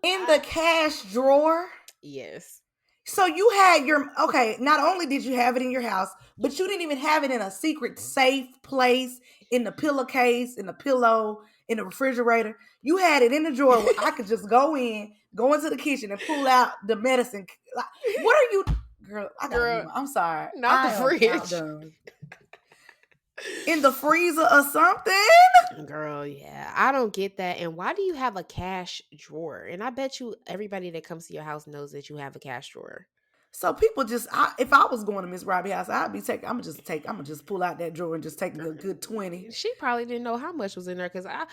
In the cash drawer. Yes. So you had okay, not only did you have it in your house, but you didn't even have it in a secret safe place, in the pillowcase, in the pillow, in the refrigerator. You had it in the drawer where I could just go into the kitchen and pull out the medicine. What are you, girl? I gotta Girl, move. I'm sorry. not the I am fridge. outdone. In the freezer or something? Girl, yeah. I don't get that. And why do you have a cash drawer? And I bet you everybody that comes to your house knows that you have a cash drawer. So people just, if I was going to Miss Robbie house, I'd be taking. I'm gonna just pull out that drawer and just take a good 20. She probably didn't know how much was in there because I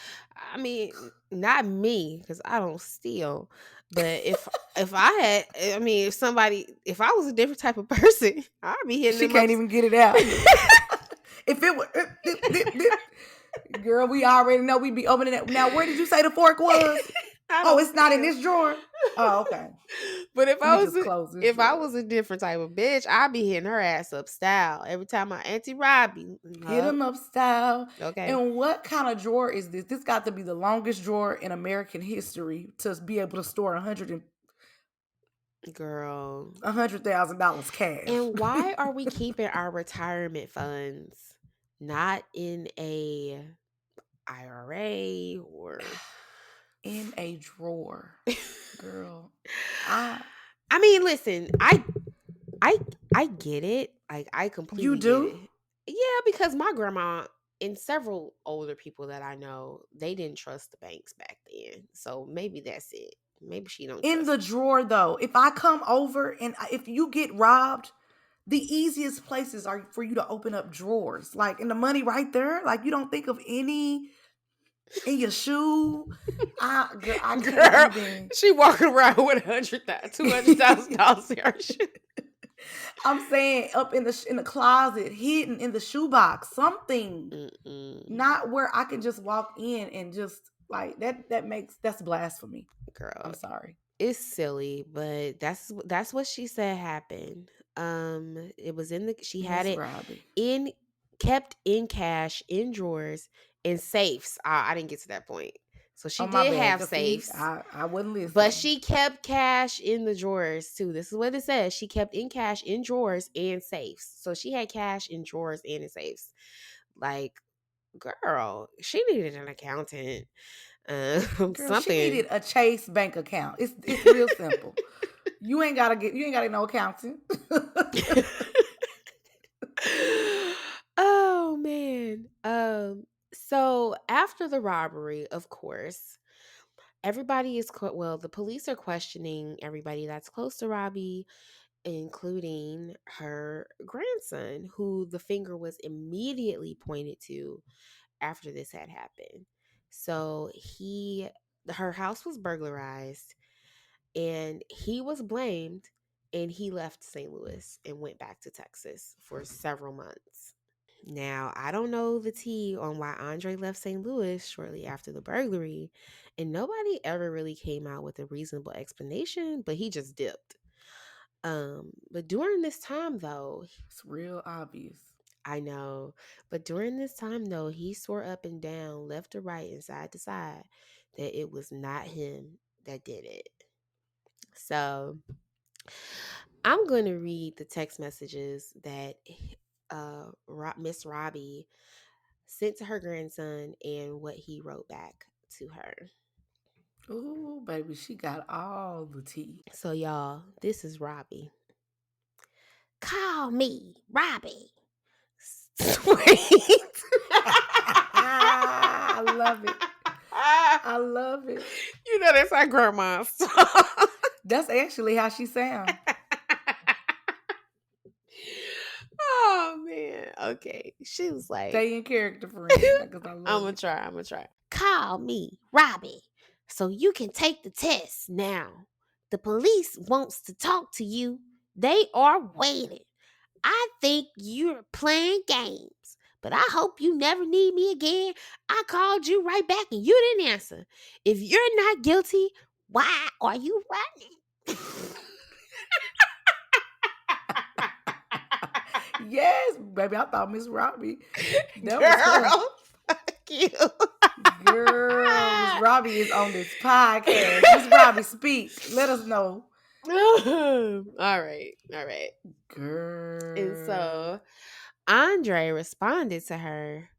mean, not me because I don't steal, but if I had, I mean, if I was a different type of person, I'd be hitting She them up. can't even get it out. If it were, girl, we already know we'd be opening it. Now, where did you say the fork was? Oh, it's not in this drawer. Oh, okay. But if Let I me was just close this if I drawer. was a different type of bitch, I'd be hitting her ass up style every time my auntie Robbie. Hit him up style. Okay. And what kind of drawer is this? This got to be the longest drawer in American history to be able to store Girl. $100,000 cash. And why are we keeping our retirement funds not in a IRA or in a drawer? Girl. I mean, listen, I get it. Like I completely You do? get it. Yeah, because my grandma and several older people that I know, they didn't trust the banks back then. So maybe that's it. Maybe she don't In trust the drawer though, if I come over and if you get robbed, the easiest places are for you to open up drawers. Like, and the money right there. Like, you don't think of any in your shoe. I can't Girl, even. she walking around with $200,000 in her shoe. I'm saying up in the closet, hidden in the shoebox, something. Mm-mm. Not where I can just walk in and just like that's blasphemy. Girl, I'm sorry. it's silly, but that's what she said happened. It was in the she had Miss it Robbie. kept in cash in drawers in safes. I didn't get to that point. So she Oh, my did bad. have 'Cause see, safes. I wasn't listening. But she kept cash in the drawers too. This is what it says. She kept in cash in drawers and safes. So she had cash in drawers and in safes. Like, girl, she needed an accountant. Girl, she Something. needed a Chase bank account. It's real simple. You ain't gotta no accountant. Oh man. So after the robbery, of course, everybody is the police are questioning everybody that's close to Robbie, including her grandson, who the finger was immediately pointed to after this had happened. So her house was burglarized and he was blamed, and he left St. Louis and went back to Texas for several months. Now, I don't know the tea on why Andre left St. Louis shortly after the burglary, and nobody ever really came out with a reasonable explanation, but he just dipped. But during this time though, It's real obvious. I know, but during this time though, he swore up and down, left to right and side to side that it was not him that did it. So, I'm going to read the text messages that Miss Robbie sent to her grandson and what he wrote back to her. Ooh, baby, she got all the tea. So, y'all, this is Robbie. Call me Robbie. Sweet. I love it. I love it. You know that's our grandma's song. That's actually how she sounds. Oh man. Okay. She was like, Stay in character, friend. Because I love I'm gonna try. Call me Robbie so you can take the test now. The police wants to talk to you. They are waiting. I think you're playing games, but I hope you never need me again. I called you right back and you didn't answer. If you're not guilty, why are you running? Yes, baby. I thought Miss Robbie. That Girl, fuck you. Girl, Miss Robbie is on this podcast. Miss Robbie, speak. Let us know. All right. Girl. And so Andre responded to her,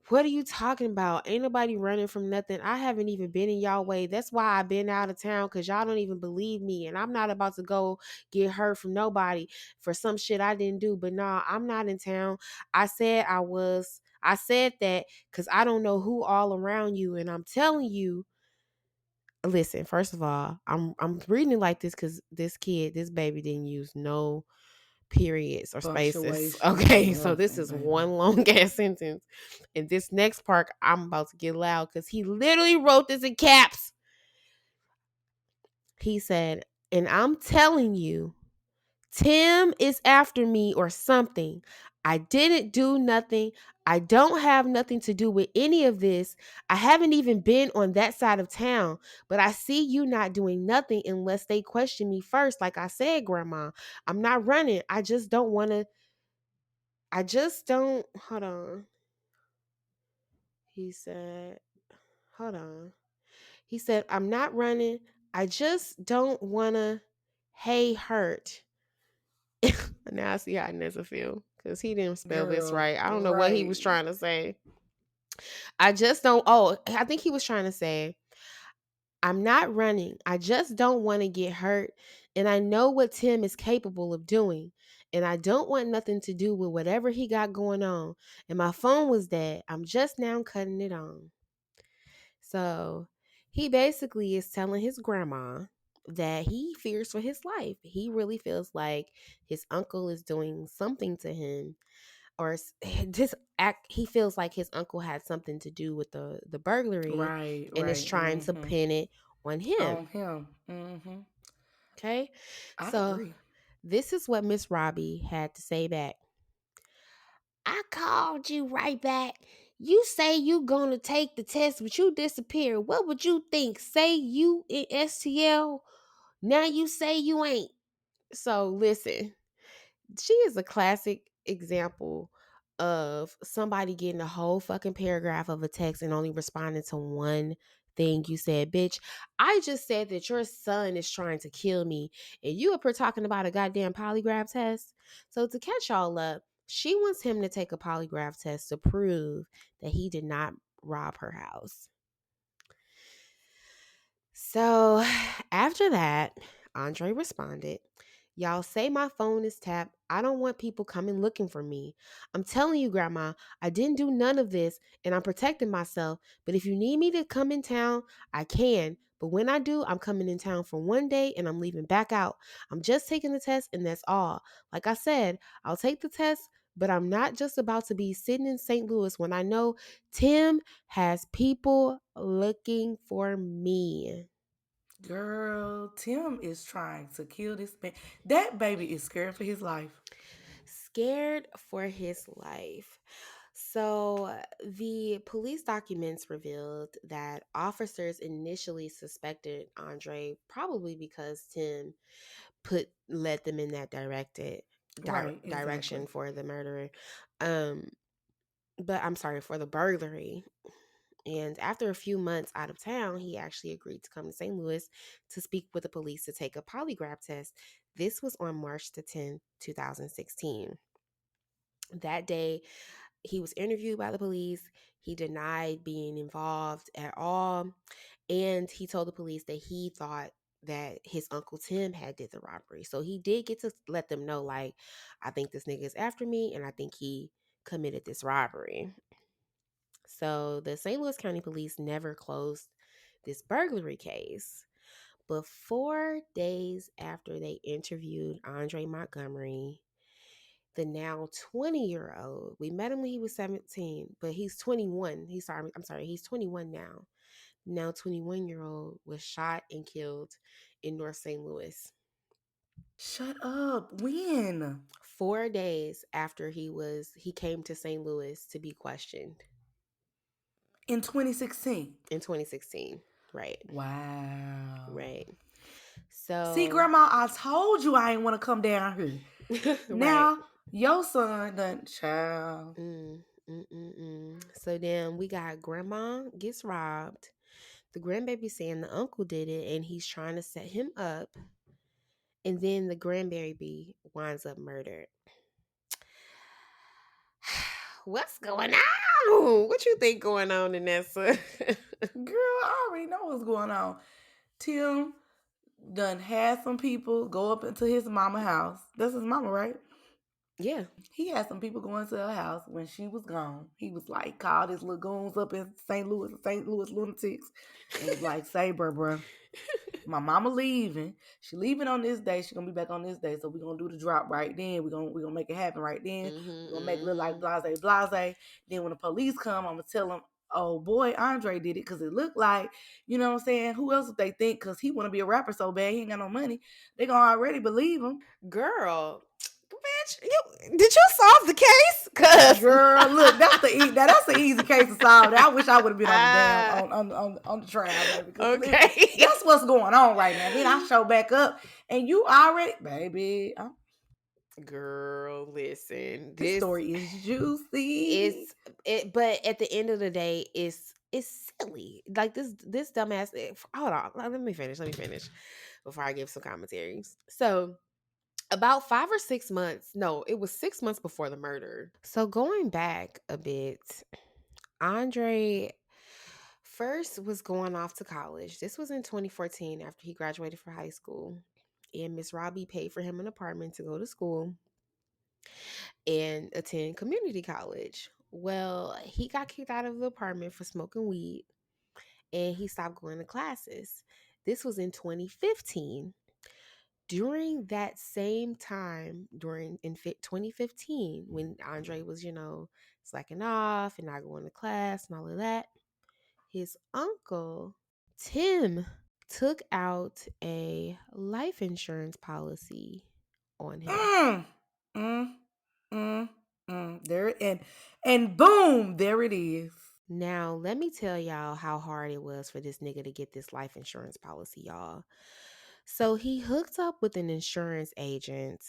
what are you talking about? Ain't nobody running from nothing. I haven't even been in y'all way. That's why I've been out of town, because y'all don't even believe me. And I'm not about to go get hurt from nobody for some shit I didn't do. But nah, I'm not in town. I said I was. I said that because I don't know who all around you. And I'm telling you, listen, first of all, I'm reading it like this because this baby didn't use no periods or spaces. Punctuation or Okay, so this nothing, is baby. one long ass sentence. And this next part, I'm about to get loud because he literally wrote this in caps. He said, and I'm telling you, Tim is after me or something. I didn't do nothing. I don't have nothing to do with any of this. I haven't even been on that side of town, but I see you not doing nothing unless they question me first. Like I said, Grandma, I'm not running. I just don't want to. I just don't. Hold on. He said, hold on. He said, I'm not running. I just don't want to. Hey, hurt. Now I see how Annessa feel because he didn't spell this Girl, right. I don't know what he was right. trying to say. I just don't. Oh, I think he was trying to say, I'm not running. I just don't want to get hurt. And I know what Tim is capable of doing. And I don't want nothing to do with whatever he got going on. And my phone was dead. I'm just now cutting it on. So he basically is telling his grandma that he fears for his life. He really feels like his uncle is doing something to him, or this act. He feels like his uncle had something to do with the burglary, Right, and is right. trying to Mm-hmm. pin it on him. On him. Mm-hmm. Okay, I so agree. this is what Miss Robbie had to say back. I called you right back. You say you gonna take the test, but you disappear. What would you think? Say you in STL. Now you say you ain't. So listen, she is a classic example of somebody getting a whole fucking paragraph of a text and only responding to one thing you said. Bitch, I just said that your son is trying to kill me, and you up here talking about a goddamn polygraph test. So to catch y'all up, she wants him to take a polygraph test to prove that he did not rob her house. So after that, Andre responded, y'all say my phone is tapped. I don't want people coming looking for me. I'm telling you, Grandma, I didn't do none of this and I'm protecting myself. But if you need me to come in town, I can. But when I do, I'm coming in town for one day and I'm leaving back out. I'm just taking the test and that's all. Like I said, I'll take the test, but I'm not just about to be sitting in St. Louis when I know Tim has people looking for me. Girl, Tim is trying to kill this man. That baby is scared for his life. Scared for his life. So, the police documents revealed that officers initially suspected Andre probably because Tim led them in that Right, direction exactly. for the murder. Um, but I'm sorry, for the burglary. And after a few months out of town, he actually agreed to come to St. Louis to speak with the police to take a polygraph test. This was on March the 10th, 2016. That day, he was interviewed by the police. He denied being involved at all. And he told the police that he thought that his uncle Tim had did the robbery. So he did get to let them know, like, I think this nigga is after me and I think he committed this robbery. So the St. Louis County Police never closed this burglary case. But 4 days after they interviewed Andre Montgomery, the now 20-year-old, we met him when he was 17, but he's 21. He's 21 now. Now 21-year-old was shot and killed in North St. Louis. Shut up. When? 4 days after he came to St. Louis to be questioned In 2016. in 2016. Right. Wow. Right. See, So Grandma, I told you I ain't want to come down here. right. Now, your son done, child. So then we got grandma gets robbed. The grandbaby saying the uncle did it and he's trying to set him up. And then the grandbaby winds up murdered. What's going on? What you think going on, Annessa? Girl, I already know what's going on. Tim done had some people go up into his mama house. That's his mama, right? Yeah. He had some people going to her house when she was gone. He was like, called his lagoons up in St. Louis lunatics, and was like, say, bruh, my mama leaving. She leaving on this day. She gonna be back on this day. So we gonna do the drop right then. We gonna make it happen right then. Mm-hmm, We gonna make it look like mm-hmm. blase. Then when the police come, I'm gonna tell them, oh boy, Andre did it because it looked like, you know what I'm saying? Who else would they think? Because he want to be a rapper so bad, he ain't got no money. They gonna already believe him. Girl, bitch, did you solve the case? Cause Girl, look, that's the easy case to solve. I wish I would have been on the damn ah, on the trial, baby. Because listen, okay. that's what's going on right now. Then I show back up, and you already, baby. Girl, listen, This this story is juicy. is it, but at the end of the day, it's silly. Like this dumbass. Hold on, let me finish. Let me finish before I give some commentaries. So about 5 or 6 months, no, it was 6 months before the murder. So going back a bit, Andre first was going off to college. This was in 2014 after he graduated from high school. And Miss Robbie paid for him an apartment to go to school and attend community college. Well, he got kicked out of the apartment for smoking weed and he stopped going to classes. This was in 2015. During that same time, 2015, when Andre was, slacking off and not going to class and all of that, his uncle, Tim, took out a life insurance policy on him. Mm, mm, mm, There and boom, there it is. Now, let me tell y'all how hard it was for this nigga to get this life insurance policy, y'all. So he hooked up with an insurance agent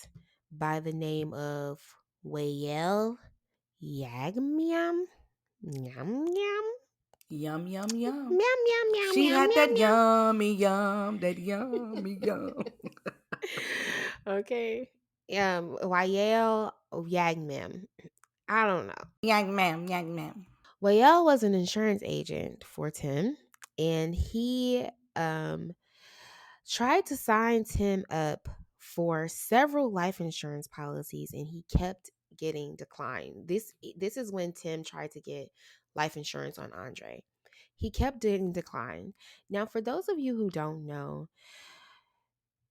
by the name of Wayel Yagmiam. Yum yum. Yum yum yum. Meow meow meow She meow had meow that meow. yummy yum, that yummy yum. Okay. Wayel Yagmiam. I don't know. Yang ma'am, yang ma'am. Wayel was an insurance agent for Tim, and he um tried to sign Tim up for several life insurance policies and he kept getting declined. This is when Tim tried to get life insurance on Andre. He kept getting declined. Now, for those of you who don't know,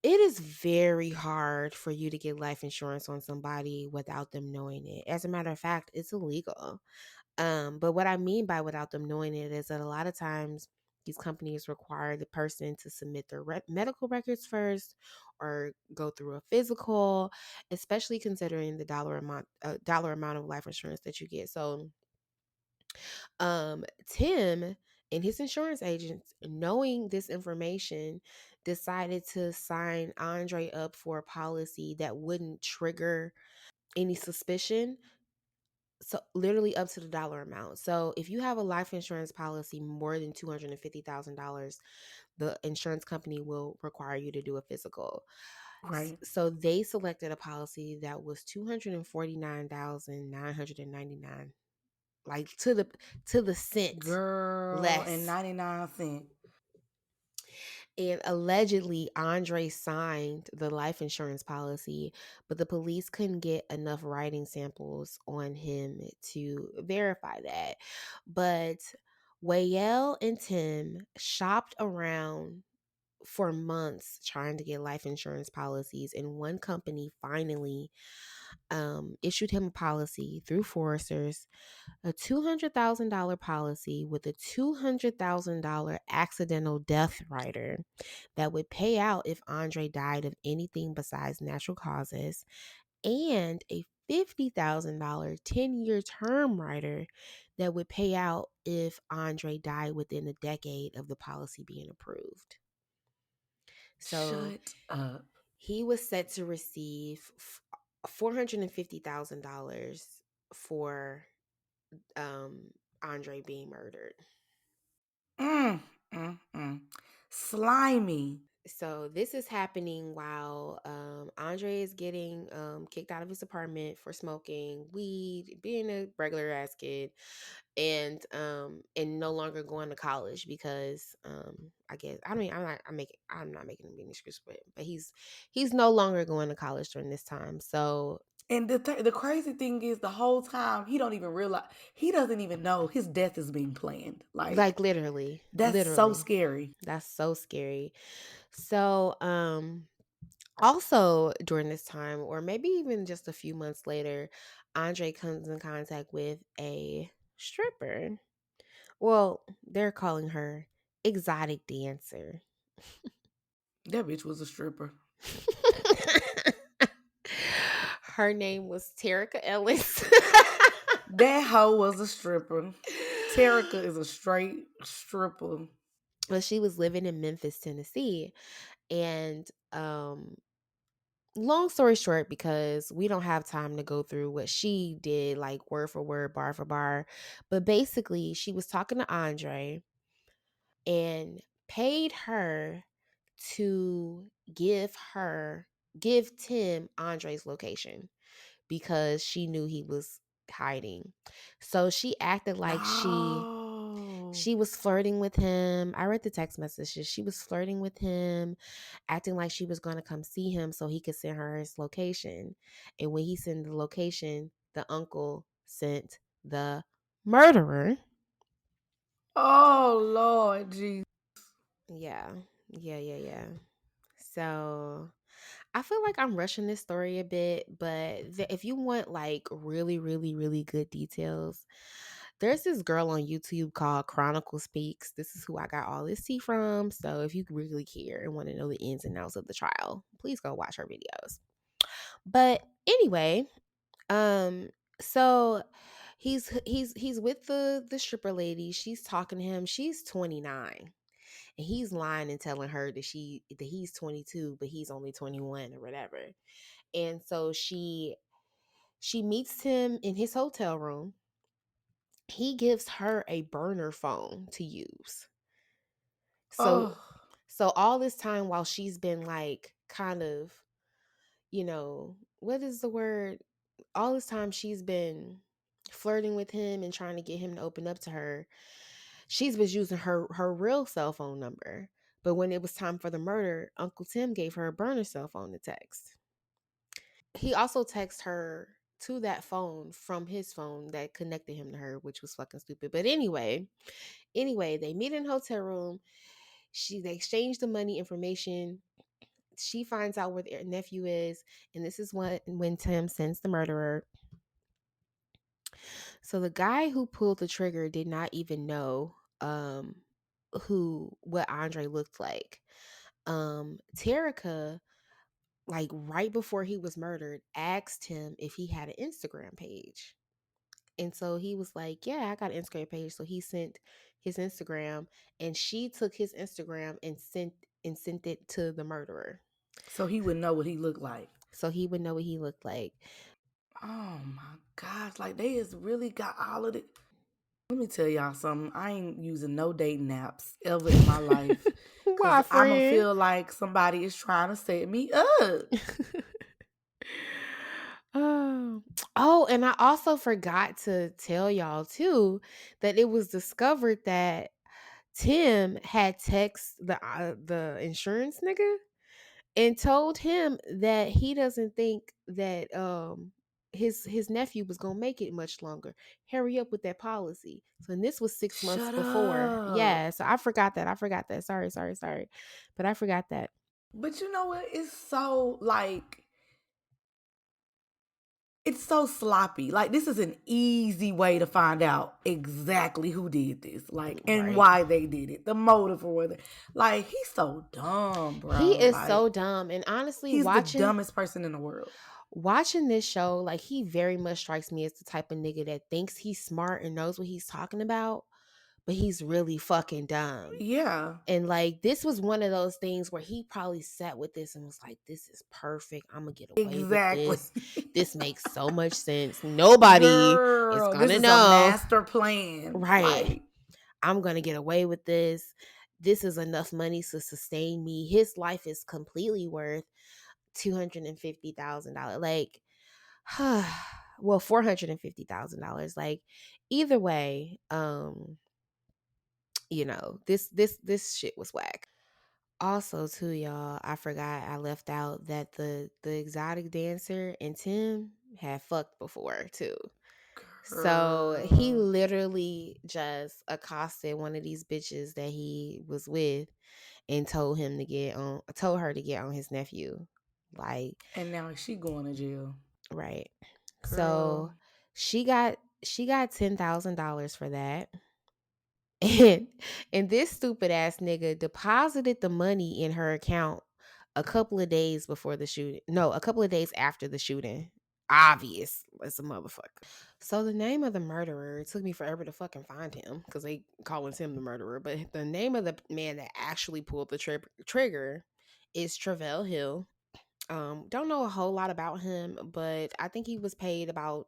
it is very hard for you to get life insurance on somebody without them knowing it. As a matter of fact, it's illegal. But what I mean by without them knowing it is that a lot of times these companies require the person to submit their medical records first or go through a physical, especially considering the dollar amount of life insurance that you get. So Tim and his insurance agents, knowing this information, decided to sign Andre up for a policy that wouldn't trigger any suspicion, so literally up to the dollar amount. So if you have a life insurance policy more than $250,000, the insurance company will require you to do a physical. Right. So they selected a policy that was $249,999, like to the cent Girl, and less. 99 cents. And allegedly, Andre signed the life insurance policy, but the police couldn't get enough writing samples on him to verify that. But Wayel and Tim shopped around for months trying to get life insurance policies, and one company finally issued him a policy through Foresters, a $200,000 policy with a $200,000 accidental death rider that would pay out if Andre died of anything besides natural causes, and a $50,000 10-year term rider that would pay out if Andre died within a decade of the policy being approved. So Shut up. he was set to receive $450,000 for Andre being murdered. Mm, Slimy. So this is happening while Andre is getting kicked out of his apartment for smoking weed, being a regular ass kid, and no longer going to college because I guess I'm not making any excuse for it, but he's no longer going to college during this time. So And the crazy thing is, the whole time he don't even realize, he doesn't even know his death is being planned. Like, Like literally, that's so literally. scary. That's so scary. So, also during this time, or maybe even just a few months later, Andre comes in contact with a stripper. Well, they're calling her exotic dancer. That bitch was a stripper. Her name was Terica Ellis. That hoe was a stripper. Terica is a straight stripper. But she was living in Memphis, Tennessee. And long story short, because we don't have time to go through what she did, like word for word, bar for bar. But basically, she was talking to Andre and paid her to give Tim Andre's location because she knew he was hiding. So she acted like No. she was flirting with him. I read the text messages. She was flirting with him, acting like she was going to come see him so he could send her his location. And when he sent the location, the uncle sent the murderer. Oh Lord Jesus. Yeah. Yeah. So I feel like I'm rushing this story a bit, but if you want like really, really, really good details, there's this girl on YouTube called Chronicle Speaks. This is who I got all this tea from. So if you really care and want to know the ins and outs of the trial, please go watch her videos. But anyway, um, so he's with the stripper lady. She's talking to him. She's 29. And he's lying and telling her that he's 22 but he's only 21 or whatever. And so she meets him in his hotel room. He gives her a burner phone to use. So Oh. so all this time while she's been like kind of, what is the word? All this time she's been flirting with him and trying to get him to open up to her. She's been using her real cell phone number. But when it was time for the murder, Uncle Tim gave her a burner cell phone to text. He also texted her to that phone from his phone that connected him to her, which was fucking stupid. But anyway, they meet in a hotel room. They exchange the money information. She finds out where their nephew is, and this is when Tim sends the murderer. So the guy who pulled the trigger did not even know what Andre looked like. Terica, like right before he was murdered, asked him if he had an Instagram page. And so he was like, yeah, I got an Instagram page. So he sent his Instagram, and she took his Instagram and sent it to the murderer. So he would know what he looked like. So he would know what he looked like. Oh my gosh. Like, they has really got all of it. Let me tell y'all something. I ain't using no dating apps ever in my life. Why, Cause I'ma friend? feel like somebody is trying to set me up. Oh. Oh, and I also forgot to tell y'all too that it was discovered that Tim had texted the insurance nigga and told him that he doesn't think that his nephew was gonna make it much longer. Hurry up with that policy. So and this was 6 months Shut before. up. Yeah. So I forgot that. I forgot that. Sorry. But I forgot that. But you know what? It's so like, it's so sloppy. Like, this is an easy way to find out exactly who did this, like, and Right. why they did it, the motive for whether. Like, he's so dumb, He bro. is Like, so dumb. And honestly, he's the dumbest person in the world. watching this show, like he very much strikes me as the type of nigga that thinks he's smart and knows what he's talking about, but he's really fucking dumb. Yeah, And like this was one of those things where he probably sat with this and was like, this is perfect. I'm gonna get away with exactly. this. This makes so much sense. Nobody is Girl, this gonna is a know. master plan. Right. Like, I'm gonna get away with this. This is enough money to sustain me. His life is completely worth $250,000. Like, well, $450,000. Like, either way, this shit was whack. Also, too, y'all, I forgot I left out that the exotic dancer and Tim, had fucked before too. So he Girl. literally just accosted one of these bitches that he was with and told her to get on his nephew. Like, And now she going to jail. right. So Girl. she got $10,000 for that. And this stupid ass nigga deposited the money in her account a couple of days before the shooting. No, a couple of days after the shooting. Obvious as a motherfucker. So the name of the murderer, it took me forever to fucking find him because they calling him the murderer. But the name of the man that actually pulled the trigger is Travell Hill. Don't know a whole lot about him, but I think he was paid about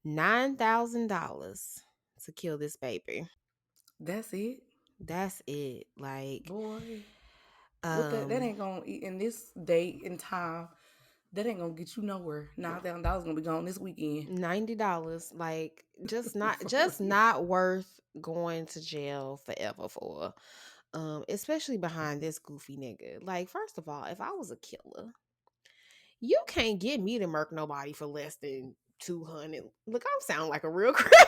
$9,000 to kill this baby. That's it. That's it. Like, Boy. What that um, ain't gonna in this date and time, that ain't gonna get you nowhere. $9,000 gonna be gone this weekend. $90. Like, just not For just real. not worth going to jail forever for. Especially behind this goofy nigga. Like, first of all, if I was a killer, you can't get me to murk nobody for less than 200. Look, I'm sound like a real criminal.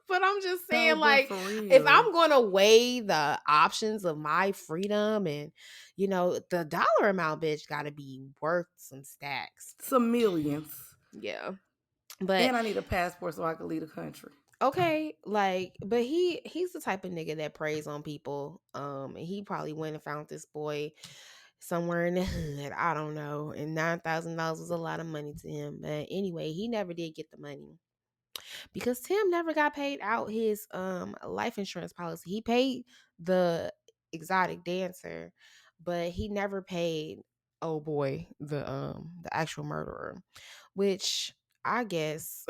But I'm just No, saying, but like, for if real. I'm gonna weigh the options of my freedom and the dollar amount, bitch, gotta be worth some stacks. Some millions. Yeah. But And I need a passport so I can leave the country. okay, like, but he's the type of nigga that preys on people. And he probably went and found this boy somewhere in the hood. I don't know. And $9,000 was a lot of money to him. But anyway, he never did get the money because Tim never got paid out his life insurance policy. He paid the exotic dancer, but he never paid oh boy the actual murderer, which I guess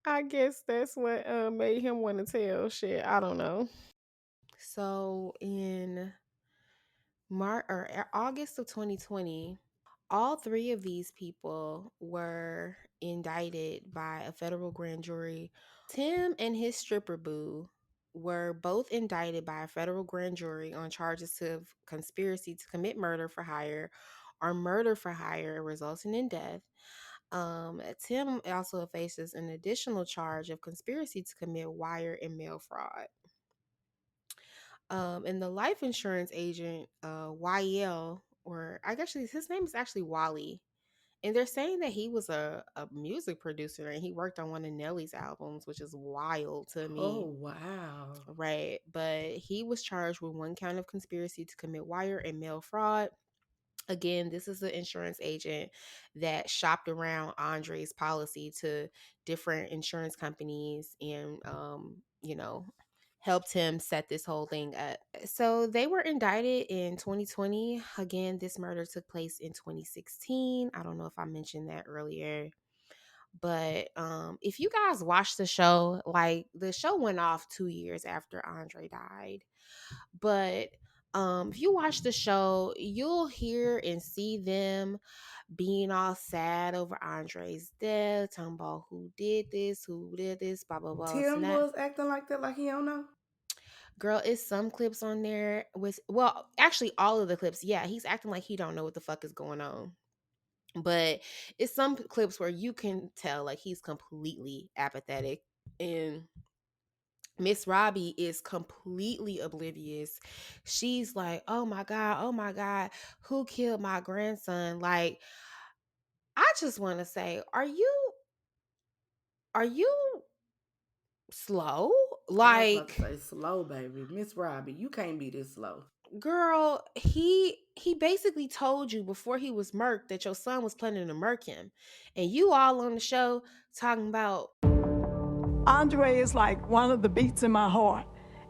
I guess that's what made him want to tell shit. I don't know. So in August of 2020, all three of these people were indicted by a federal grand jury. Tim and his stripper boo were both indicted by a federal grand jury on charges of conspiracy to commit murder for hire or murder for hire resulting in death. Tim also faces an additional charge of conspiracy to commit wire and mail fraud. And the life insurance agent, YL, or I guess his name is actually Wally. And they're saying that he was a music producer and he worked on one of Nelly's albums, which is wild to Oh, me. wow. Right. But he was charged with one count of conspiracy to commit wire and mail fraud. Again, this is the insurance agent that shopped around Andre's policy to different insurance companies and, helped him set this whole thing up. So they were indicted in 2020. Again, this murder took place in 2016. I don't know if I mentioned that earlier. But if you guys watch the show, like the show went off 2 years after Andre died. But if you watch the show, you'll hear and see them being all sad over Andre's death, talking about who did this, blah, blah, blah, this and Tim that. was acting like that, like he don't know. Girl, it's some clips on there with, well, actually all of the clips. Yeah, he's acting like he don't know what the fuck is going on. But it's some clips where you can tell like he's completely apathetic. And Miss Robbie is completely oblivious. She's like, oh my God, who killed my grandson? Like, I just want to say, are you slow? I was about to Like, say slow, baby. Miss Robbie, you can't be this slow. girl, he basically told you before he was murked that your son was planning to murk him. And you all on the show talking about Andre is like one of the beats in my heart,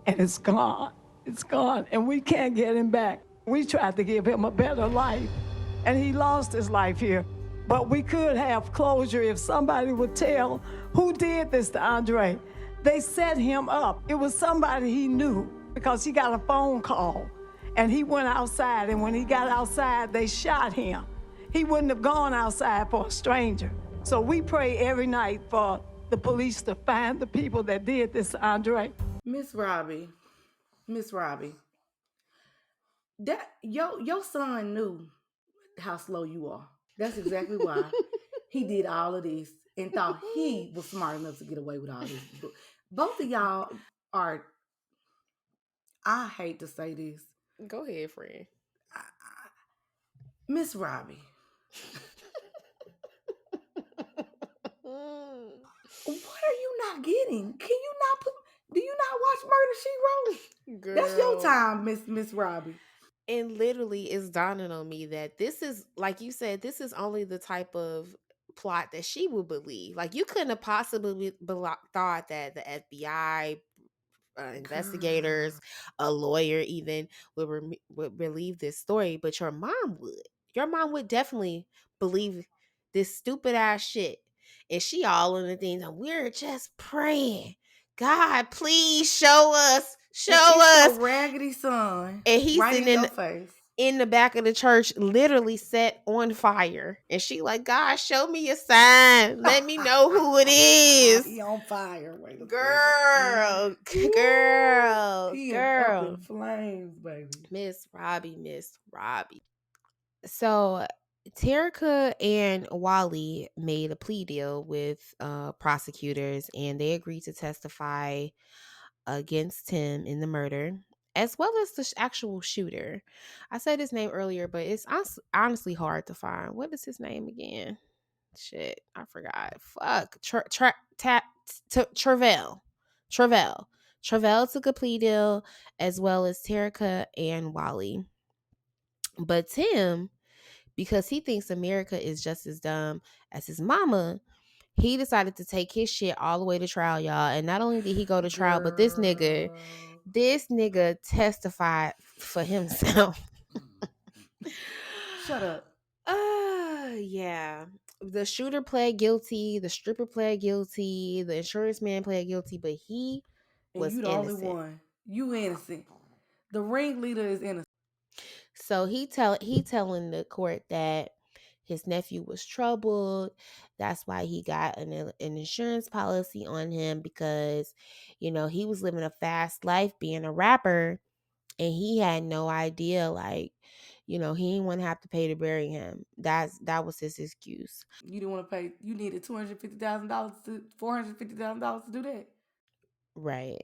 and it's gone. It's gone, and we can't get him back. We tried to give him a better life, and he lost his life here. But we could have closure if somebody would tell who did this to Andre. They set him up. It was somebody he knew because he got a phone call, and he went outside, and when he got outside, they shot him. He wouldn't have gone outside for a stranger. So we pray every night for the police to find the people that did this to Andre. Miss Robbie, that your son knew how slow you are. That's exactly why he did all of this and thought he was smart enough to get away with all this. But both of y'all are, I hate to say this, Go ahead, friend. Miss Robbie. What are you not getting? Can you not put? Do you not watch Murder She Wrote? That's your Girl. time, Miss Robbie. And literally, it's dawning on me that this is, like you said, this is only the type of plot that she would believe. Like, you couldn't have possibly thought that the FBI, investigators, Girl. a lawyer even would believe this story, but your mom would. Your mom would definitely believe this stupid ass shit. And she all in the things, and we're just praying. God, please show us. And Show it's your us. raggedy son And he's right sitting in your face. in the back of the church, literally set on fire. And she like, God, show me a sign. Let me know who it is. He on fire. Wait a second. Girl, Woo! girl, He is up in girl. flames, baby. Miss Robbie, Miss Robbie. So Terica and Wally made a plea deal with prosecutors, and they agreed to testify against him in the murder, as well as the actual shooter. I said his name earlier, but it's honestly hard to find. What is his name again? Shit, I forgot. Fuck. Travell. Travell. Travell took a plea deal, as well as Terica and Wally. But Tim, because he thinks America is just as dumb as his mama, he decided to take his shit all the way to trial, y'all. And not only did he go to trial, but Girl. this nigga testified for himself. Shut up. Yeah. The shooter pled guilty, the stripper pled guilty, the insurance man pled guilty, but he And was you the only innocent. one. You innocent. The ringleader is innocent. So he telling the court that his nephew was troubled. That's why he got an insurance policy on him, because he was living a fast life being a rapper, and he had no idea, like, he didn't want to have to pay to bury him. That was his excuse. You didn't want to pay. You needed $250,000 to $450,000 to do that. Right.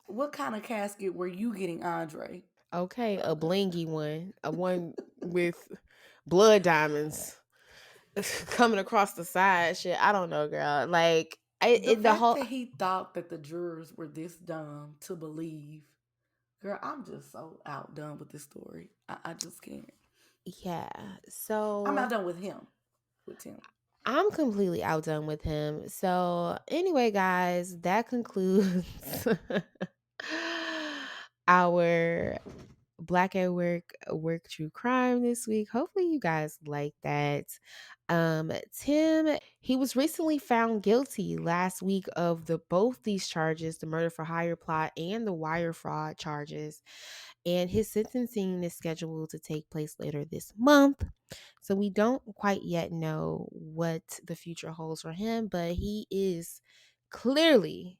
What kind of casket were you getting, Andre? Okay, a blingy one, a one with blood diamonds coming across the side. Shit, I don't know, girl. Like, The the fact whole. that he thought that the jurors were this dumb to believe, girl, I'm just so outdone with this story. I just can't. Yeah. I'm So outdone with him. With Tim. I'm completely outdone with him. So anyway, guys, that concludes our Black at Work True Crime this week. Hopefully you guys like that. Tim, he was recently found guilty last week of both these charges, the murder for hire plot and the wire fraud charges. And his sentencing is scheduled to take place later this month. So we don't quite yet know what the future holds for him, but he is clearly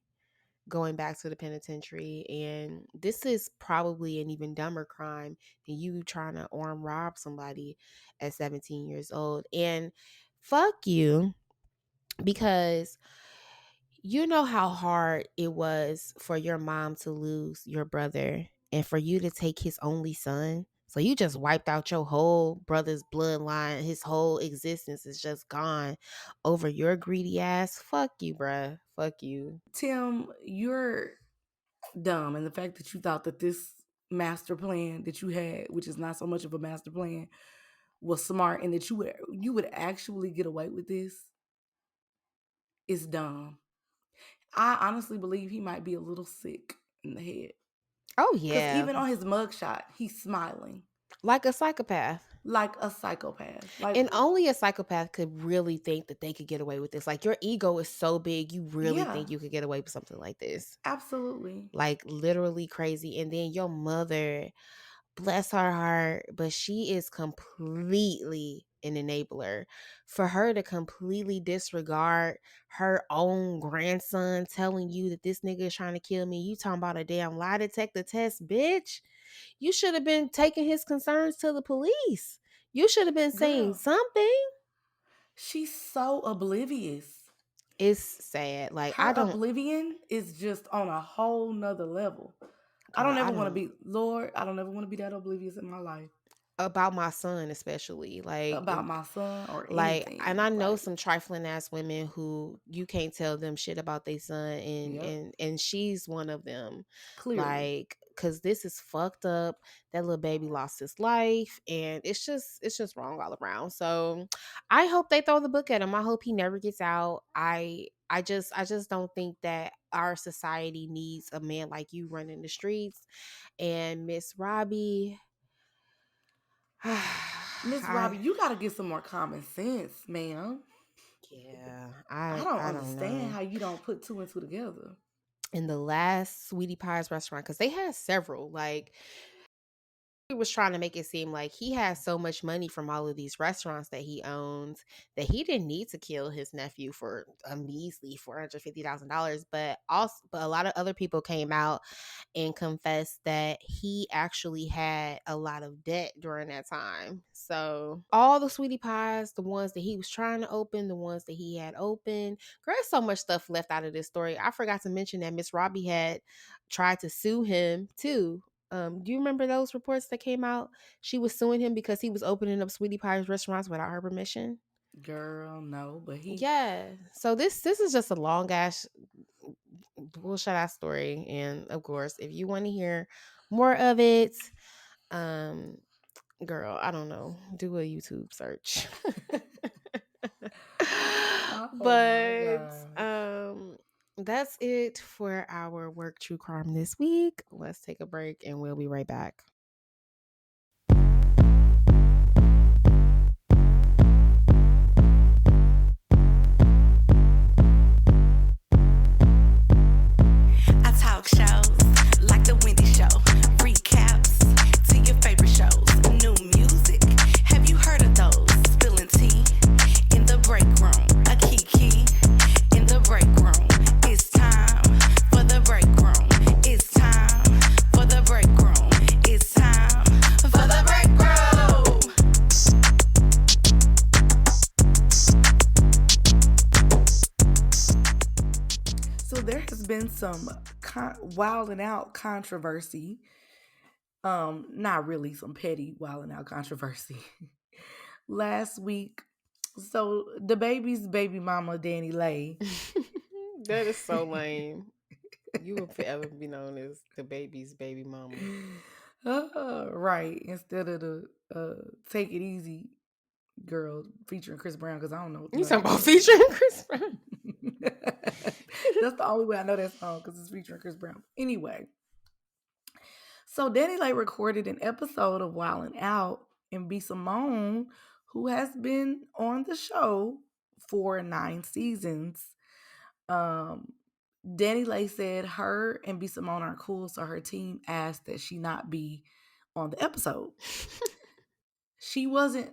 going back to the penitentiary. And this is probably an even dumber crime than you trying to arm rob somebody at 17 years old. And fuck you, because you know how hard it was for your mom to lose your brother and for you to take his only son. So you just wiped out your whole brother's bloodline. His whole existence is just gone over your greedy ass. Fuck you, bruh. Fuck you. Tim, you're dumb. And the fact that you thought that this master plan that you had, which is not so much of a master plan, was smart and that you would actually get away with this is dumb. I honestly believe he might be a little sick in the head. Oh, Because yeah. even on his mugshot, he's smiling Like a psychopath. like a psychopath. Like, And only a psychopath could really think that they could get away with this. Like, your ego is so big, you really yeah, think you could get away with something like this. absolutely. Like, literally crazy. And then your mother, bless her heart, but she is completely an enabler. For her to completely disregard her own grandson telling you that this nigga is trying to kill me, you talking about a damn lie detector test, bitch. You should have been taking his concerns to the police. You should have been saying Girl, something. she's so oblivious. It's sad. Like, Her oblivion is just on a whole nother level. I don't ever want to be, Lord, I don't ever want to be that oblivious in my life. About my son, especially. About my son or Like, anything. and I know Like, some trifling ass women who you can't tell them shit about their son, and she's one of them. clearly. Like, cause this is fucked up. That little baby lost his life, and it's just wrong all around. So, I hope they throw the book at him. I hope he never gets out. I just don't think that our society needs a man like you running the streets. And Miss Robbie. Miss Robbie, you got to get some more common sense, ma'am. Yeah, I don't I don't understand know. how you don't put two and two together. In the last Sweetie Pie's restaurant, because they had several, like, he was trying to make it seem like he has so much money from all of these restaurants that he owns that he didn't need to kill his nephew for a measly $450,000. But a lot of other people came out and confessed that he actually had a lot of debt during that time. So all the Sweetie Pies, the ones that he was trying to open, the ones that he had open, there's so much stuff left out of this story. I forgot to mention that Miss Robbie had tried to sue him too. Do you remember those reports that came out? She was suing him because he was opening up Sweetie Pie's restaurants without her permission. Girl, no, but he. Yeah. So this is just a long ass bullshit ass story, and of course, if you want to hear more of it, girl, I don't know, do a YouTube search. Oh But my God. that's it for our work true crime this week. Let's take a break and we'll be right back. I talk shows like the Wendy Show, recaps to your favorite shows, new music. Have you heard of those? Spilling tea in the break room, a kiki in the break room. It's time for the break room. It's time for the break room. It's time for the break room. So there has been some wild and out controversy. Not really some petty wild and out controversy. Last week, so the baby's baby mama, Danny Lay. That is so lame. You will forever be known as the baby's baby mama. Right. Instead of the Take It Easy girl featuring Chris Brown, because I don't know. You talking about featuring Chris Brown? That's the only way I know that song, because it's featuring Chris Brown. Anyway, so Danny Lay recorded an episode of Wildin' Out, and B. Simone, who has been on the show for 9 seasons, Danny Lay said her and B. Simone are cool, so her team asked that she not be on the episode. She just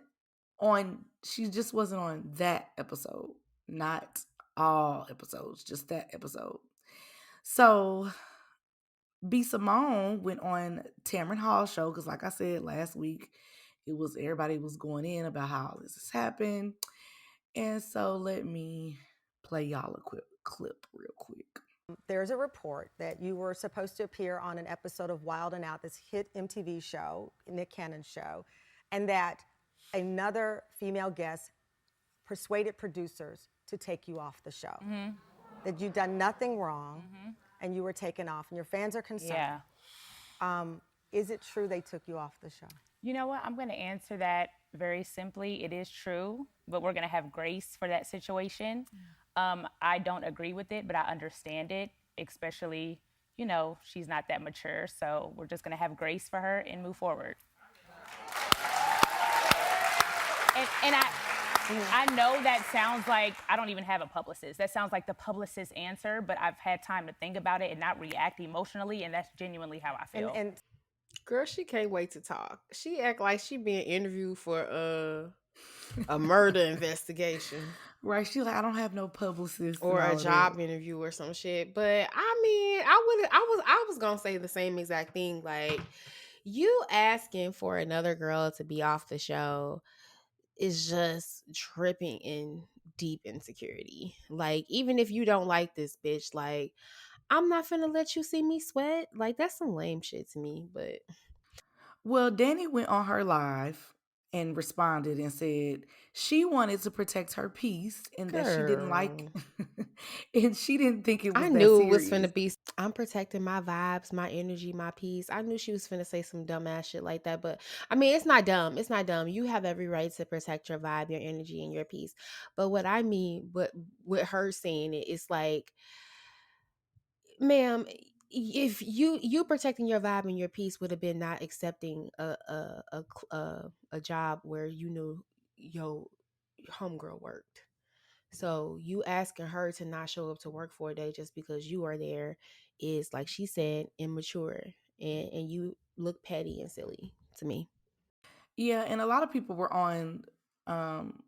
wasn't on that episode, not all episodes, just that episode. So B. Simone went on Tamron Hall's show, because like I said last week, everybody was going in about how this has happened. And so let me play y'all a quick clip real quick. There's a report that you were supposed to appear on an episode of Wild and Out, this hit MTV show, Nick Cannon's show, and that another female guest persuaded producers to take you off the show. Mm-hmm. That you'd done nothing wrong, and you were taken off, and your fans are concerned. Yeah. Is it true they took you off the show? You know what? I'm going to answer that very simply. It is true, but we're going to have grace for that situation. I don't agree with it, but I understand it, especially, she's not that mature. So we're just going to have grace for her and move forward. And I know that sounds like I don't even have a publicist. That sounds like the publicist's answer, but I've had time to think about it and not react emotionally, and that's genuinely how I feel. And girl, she can't wait to talk. She act like she being interviewed for a murder investigation. Right, she's like, I don't have no publicist or a job interview or some shit. But I mean, I was gonna say the same exact thing. Like, You asking for another girl to be off the show is just tripping in deep insecurity. Like, even if you don't like this bitch, like, I'm not finna let you see me sweat. Like, that's some lame shit to me. But Well, Danny went on her live and responded and said she wanted to protect her peace and that she didn't like girl, and she didn't think it I was that knew it was serious. finna be. I'm protecting my vibes, my energy, my peace. I knew she was finna say some dumbass shit like that. But I mean, it's not dumb. It's not dumb. You have every right to protect your vibe, your energy, and your peace. But what I mean, but with her saying it, it's like, ma'am, if you protecting your vibe and your peace would have been not accepting a job where you knew your homegirl worked. So you asking her to not show up to work for a day just because you are there is, like she said, immature, and you look petty and silly to me. Yeah, and a lot of people were on um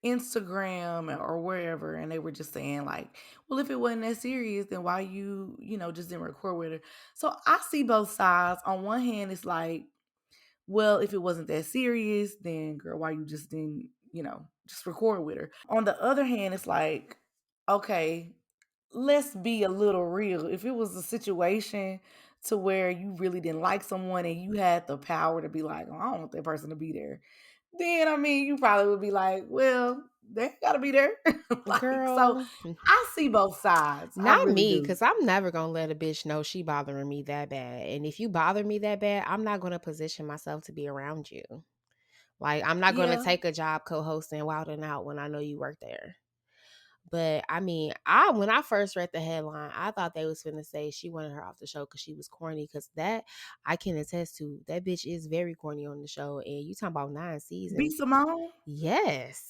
Instagram or wherever, and they were just saying like, well, if it wasn't that serious, then why you just didn't record with her. So I see both sides. On one hand, it's like, well, if it wasn't that serious, then girl, why you just didn't just record with her. On the other hand, it's like, okay, let's be a little real. If it was a situation to where you really didn't like someone and you had the power to be like, oh, I don't want that person to be there, then I mean, you probably would be like, well, they gotta be there. Like, so Girl, I see both sides. I not really me, do. because I'm never gonna let a bitch know she bothering me that bad. And if you bother me that bad, I'm not gonna position myself to be around you. Like, I'm not gonna Yeah. take a job co-hosting Wild and Out when I know you work there. But I mean, I when I first read the headline, I thought they was finna say she wanted her off the show because she was corny. Because that I can attest to. That bitch is very corny on the show, and you talking about 9 Be seasons? Simone. Yes,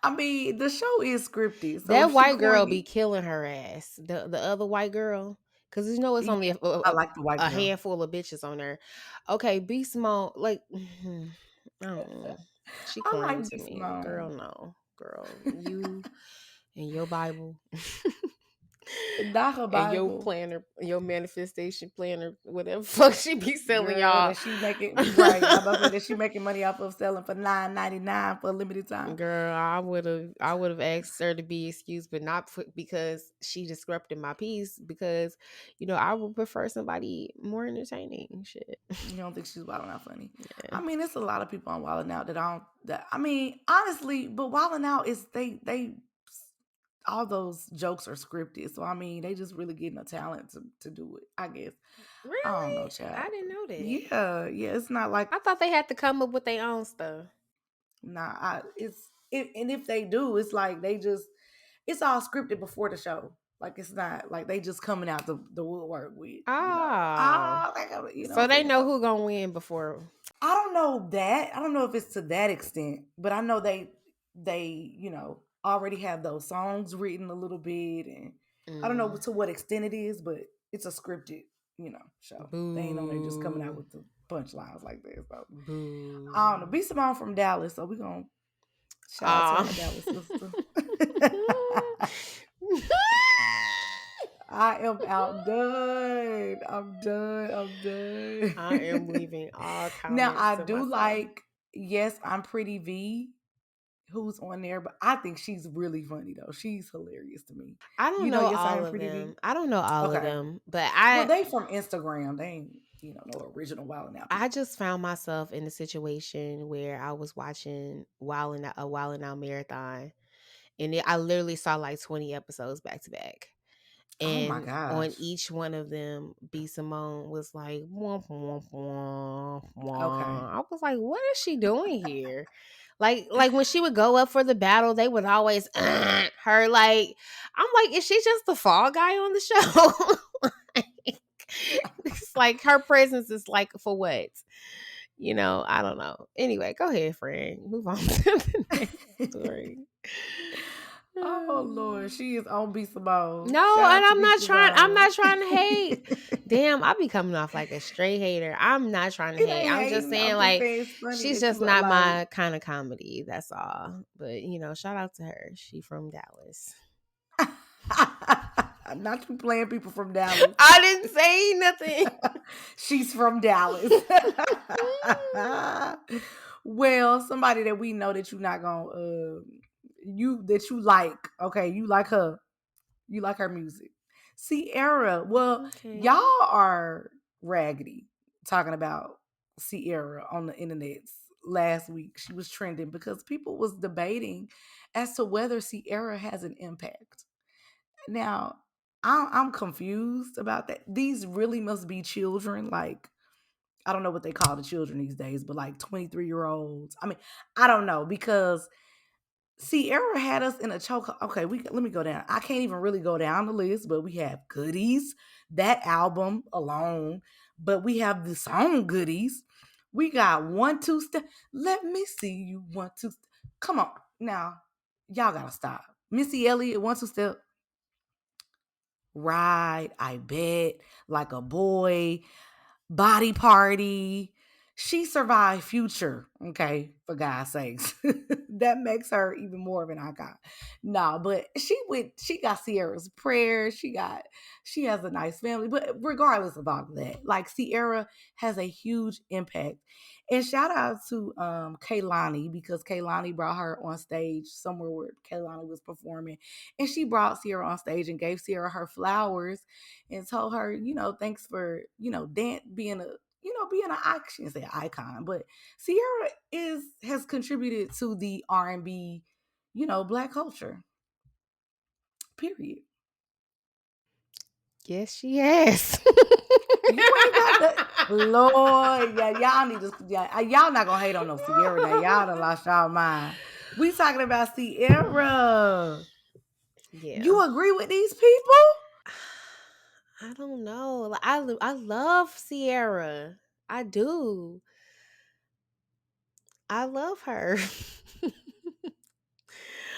I mean, the show is scripted, so that if she white girl be corny, killing her ass. The other white girl, because you know it's yeah, only I like the white a girl. handful of bitches on there. Okay, be small. Like, I don't know. She I corny like to Be me, girl. Simone. No, girl, you and your Bible. Not her And your Bible. planner, your manifestation planner, whatever fuck she be selling Girl, y'all. that she making right. I about to say that she making money off of selling for $9.99 for a limited time. Girl, I would have asked her to be excused, but not because she disrupted my peace. Because I would prefer somebody more entertaining. Shit. You don't think she's Wildin' Out funny? Yeah. I mean, it's a lot of people on Wildin' Out that I don't. That I mean, honestly, but Wildin' Out is they all those jokes are scripted. So I mean, they just really getting a talent to do it. I guess. I don't know, Really? I child. didn't know that. Yeah. It's not like I thought they had to come up with their own stuff. nah. And if they do, it's like it's all scripted before the show. Like it's not like they just coming out the woodwork with. Ah, Like, you know what so I'm they saying? know So who gonna win before. I don't know that. I don't know if it's to that extent, but I know they already have those songs written a little bit, and I don't know Mm, to what extent it is, but it's a scripted show. They ain't on there just coming out boo, with the punchlines like that. So I don't know. boo. Be Simone from Dallas, so we gonna shout out to Ah. our Dallas sister. I am outdone. I'm done. I'm I am done. leaving all Now comments I to do myself. like, yes, I'm Pretty V, who's on there, but I think she's really funny though. She's hilarious to me. I don't know Yes, I all am of Pretty V. them. I don't know all of Okay. them, but Well, I they from Instagram. They ain't no original Wild 'N Out I people. just found myself in a situation where I was watching a Wild 'N Out marathon, and I literally saw like 20 episodes back to back. Oh my And on gosh. each one of them, B Simone was like, womp, womp, womp, Okay. womp. I was like, what is she doing here? Like when she would go up for the battle, they would always her. Like, I'm like, is she just the fall guy on the show? Like, it's like her presence is like for what? I don't know. Anyway, go ahead, friend. Move on to the next story. Oh Lord, she is on B Simone. No, Shout and out to I'm B not trying. I'm Simone. not trying to hate. Damn, I be coming off like a straight hater. I'm not trying to It hate. ain't I'm just hating. saying, I'm just like, saying it's funny she's that just you are not like. my kind of comedy. That's all. But shout out to her. She from Dallas. Not you playing people from Dallas. I didn't say nothing. She's from Dallas. Well, somebody that we know that you're not gonna that you like. Okay, you like her. You like her music. Sierra. Well, Okay. y'all are raggedy talking about Sierra on the internet last week. She was trending because people was debating as to whether Sierra has an impact. Now, I'm confused about that. These really must be children. Like, I don't know what they call the children these days, but like 23-year-olds. I mean, I don't know because Sierra had us in a choke. Okay, let me go down. I can't even really go down the list, but we have Goodies, that album alone. But we have the song Goodies. We got 1 2 step. Let me see you 1 2. Come on now, y'all gotta stop. Missy Elliott 1 2 step. Ride, I bet, like a boy, body party. She survived Future, okay, for God's sakes. That makes her even more of an icon. No, but she got Sierra's prayer. She has a nice family. But regardless of all of that, like Sierra has a huge impact. And shout out to Kaylani because Kaylani brought her on stage somewhere where Kaylani was performing. And she brought Sierra on stage and gave Sierra her flowers and told her, thanks for, being being an I shouldn't say icon, but Sierra has contributed to the R&B, Black culture. Period. Yes, she has. You ain't got that, Lord. Yeah, y'all need to. Yeah, y'all not gonna hate on no Sierra. Now y'all done lost y'all mind. We talking about Sierra. Yeah. You agree with these people? I don't know. Like, I love Sierra. I do. I love her.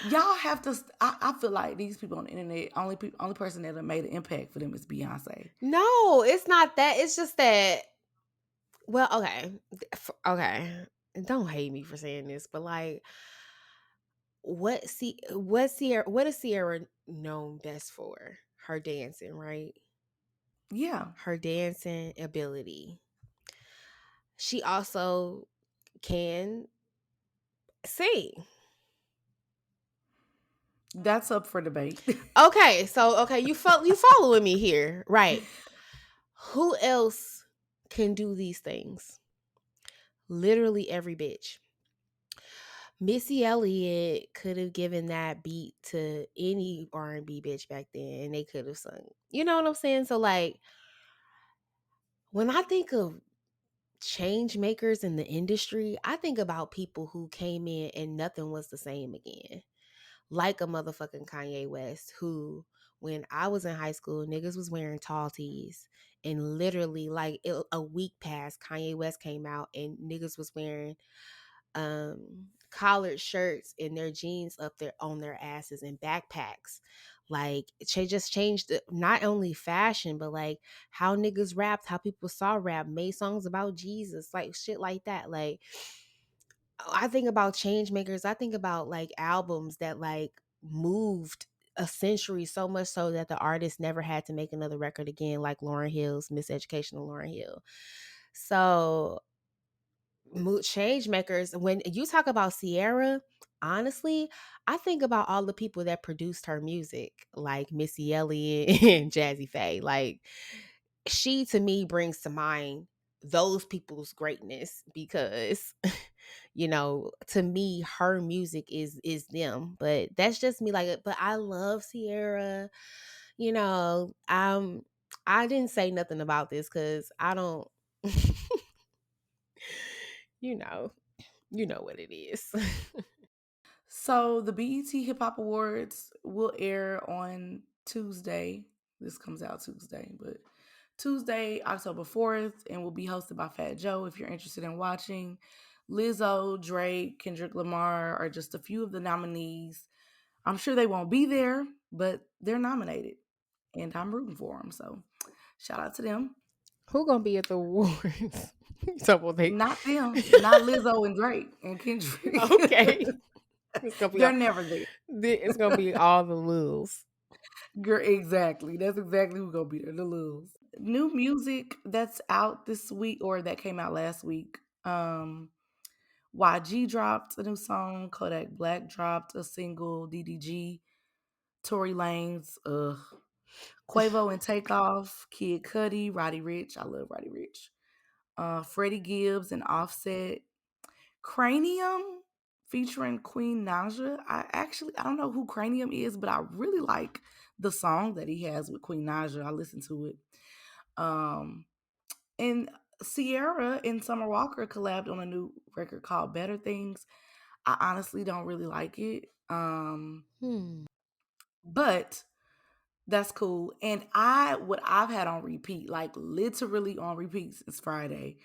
Y'all have to. I feel like these people on the internet, only person that have made an impact for them is Beyonce. No, it's not that. It's just that. Well, okay, okay. Don't hate me for saying this, but like, what is Sierra known best for? Her dancing, right? Yeah, Her dancing ability. She also can sing. that's up for debate. Okay, so you following me here, right? Who else can do these things? Literally every bitch. Missy Elliott could have given that beat to any R&B bitch back then, and they could have sung. You know what I'm saying? So like, when I think of change makers in the industry, I think about people who came in and nothing was the same again. Like a motherfucking Kanye West, who, when I was in high school, niggas was wearing tall tees. And literally, like, a week passed, Kanye West came out and niggas was wearing collared shirts and their jeans up there on their asses and backpacks. Like, it just changed not only fashion, but like how niggas rapped, how people saw rap, made songs about Jesus, like shit like that. Like, I think about change makers. I think about like albums that like moved a century, so much so that the artist never had to make another record again, like Lauryn Hill's Miseducation of Lauryn Hill. So change makers, when you talk about Sierra, honestly, I think about all the people that produced her music, like Missy Elliott and Jazzy Faye. Like, she to me brings to mind those people's greatness because to me her music is them. But that's just me. Like, but I love Sierra. I didn't say nothing about this because I don't you know what it is. So the BET Hip Hop Awards will air on Tuesday. This comes out Tuesday, but Tuesday, October 4th, and will be hosted by Fat Joe. If you're interested in watching, Lizzo, Drake, Kendrick Lamar are just a few of the nominees. I'm sure they won't be there, but they're nominated, and I'm rooting for them. So shout out to them. Who gonna be at the awards? Not them, not Lizzo and Drake and Kendrick. Okay. It's gonna be They're never there. it's gonna be all the Lils. Girl, exactly. That's exactly who's gonna be there. The Lils. New music that's out this week or that came out last week. YG dropped a new song. Kodak Black dropped a single. DDG, Tory Lanez, Quavo and Takeoff, Kid Cudi, Roddy Ricch. I love Roddy Ricch. Freddie Gibbs and Offset. Cranium featuring Queen Naja. I don't know who Cranium is, but I really like the song that he has with Queen Naja. I listened to it. And Sierra and Summer Walker collabed on a new record called Better Things. I honestly don't really like it. But that's cool. And what I've had on repeat, like literally on repeat since Friday,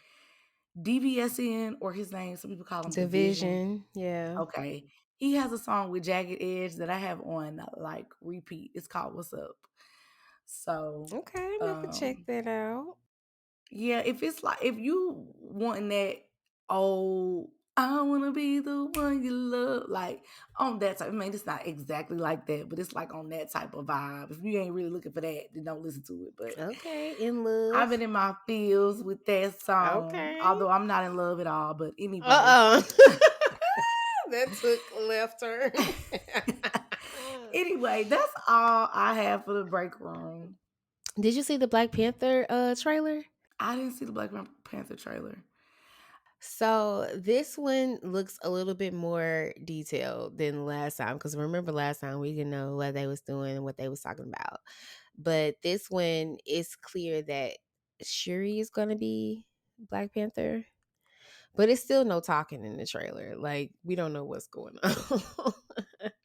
DVSN, or his name, some people call him Division. Division, yeah. Okay. He has a song with Jagged Edge that I have on like repeat. It's called What's Up. So Okay, I'm gonna have to check that out. yeah, if you wanting that old I wanna be the one you love, like on that type. I mean, it's not exactly like that, but it's like on that type of vibe. If you ain't really looking for that, then don't listen to it. But Okay, in I've love. been in my feels with that song, Okay. although I'm not in love at all. But anyway. That took a left turn. Anyway, that's all I have for the break room. Did you see the Black Panther trailer? I didn't see the Black Panther trailer. So this one looks a little bit more detailed than last time, because remember last time we didn't know what they was doing and what they was talking about. But this one, it's clear that Shuri is going to be Black Panther, but it's still no talking in the trailer. Like, we don't know what's going on.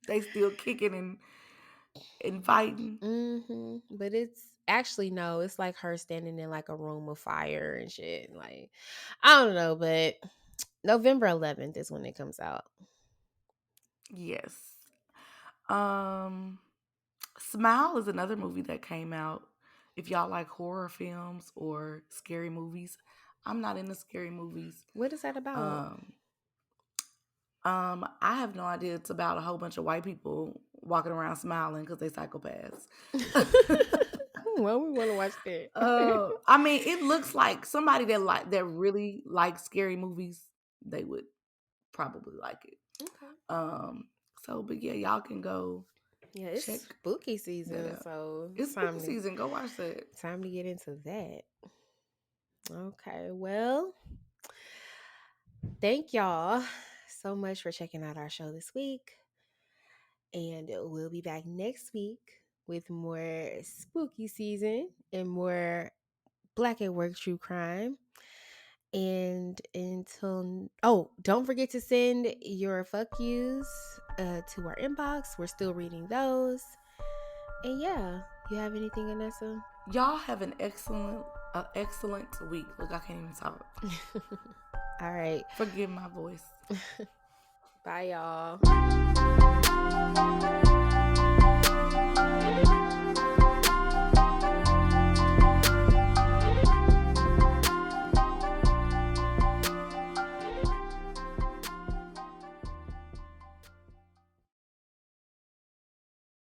They still kicking and fighting. But it's actually, no, it's like her standing in like a room of fire and shit. Like, I don't know, but November 11th is when it comes out. Yes. Smile is another movie that came out. If y'all like horror films or scary movies, I'm not into scary movies. What is that about? I have no idea. It's about a whole bunch of white people walking around smiling because they psychopaths. Well, we want to watch that. I mean, it looks like somebody that really likes scary movies, they would probably like it. Okay. So, but yeah, y'all can go. Yeah, it's check spooky season, so it's spooky season. Go watch that. Time to get into that. Okay, well, thank y'all so much for checking out our show this week. And we'll be back next week with more spooky season and more Black at Work true crime. And don't forget to send your fuck yous to our inbox. We're still reading those. And yeah, you have anything, Annessa? Y'all have an excellent week. Look, I can't even talk. All right. Forgive my voice. Bye, y'all.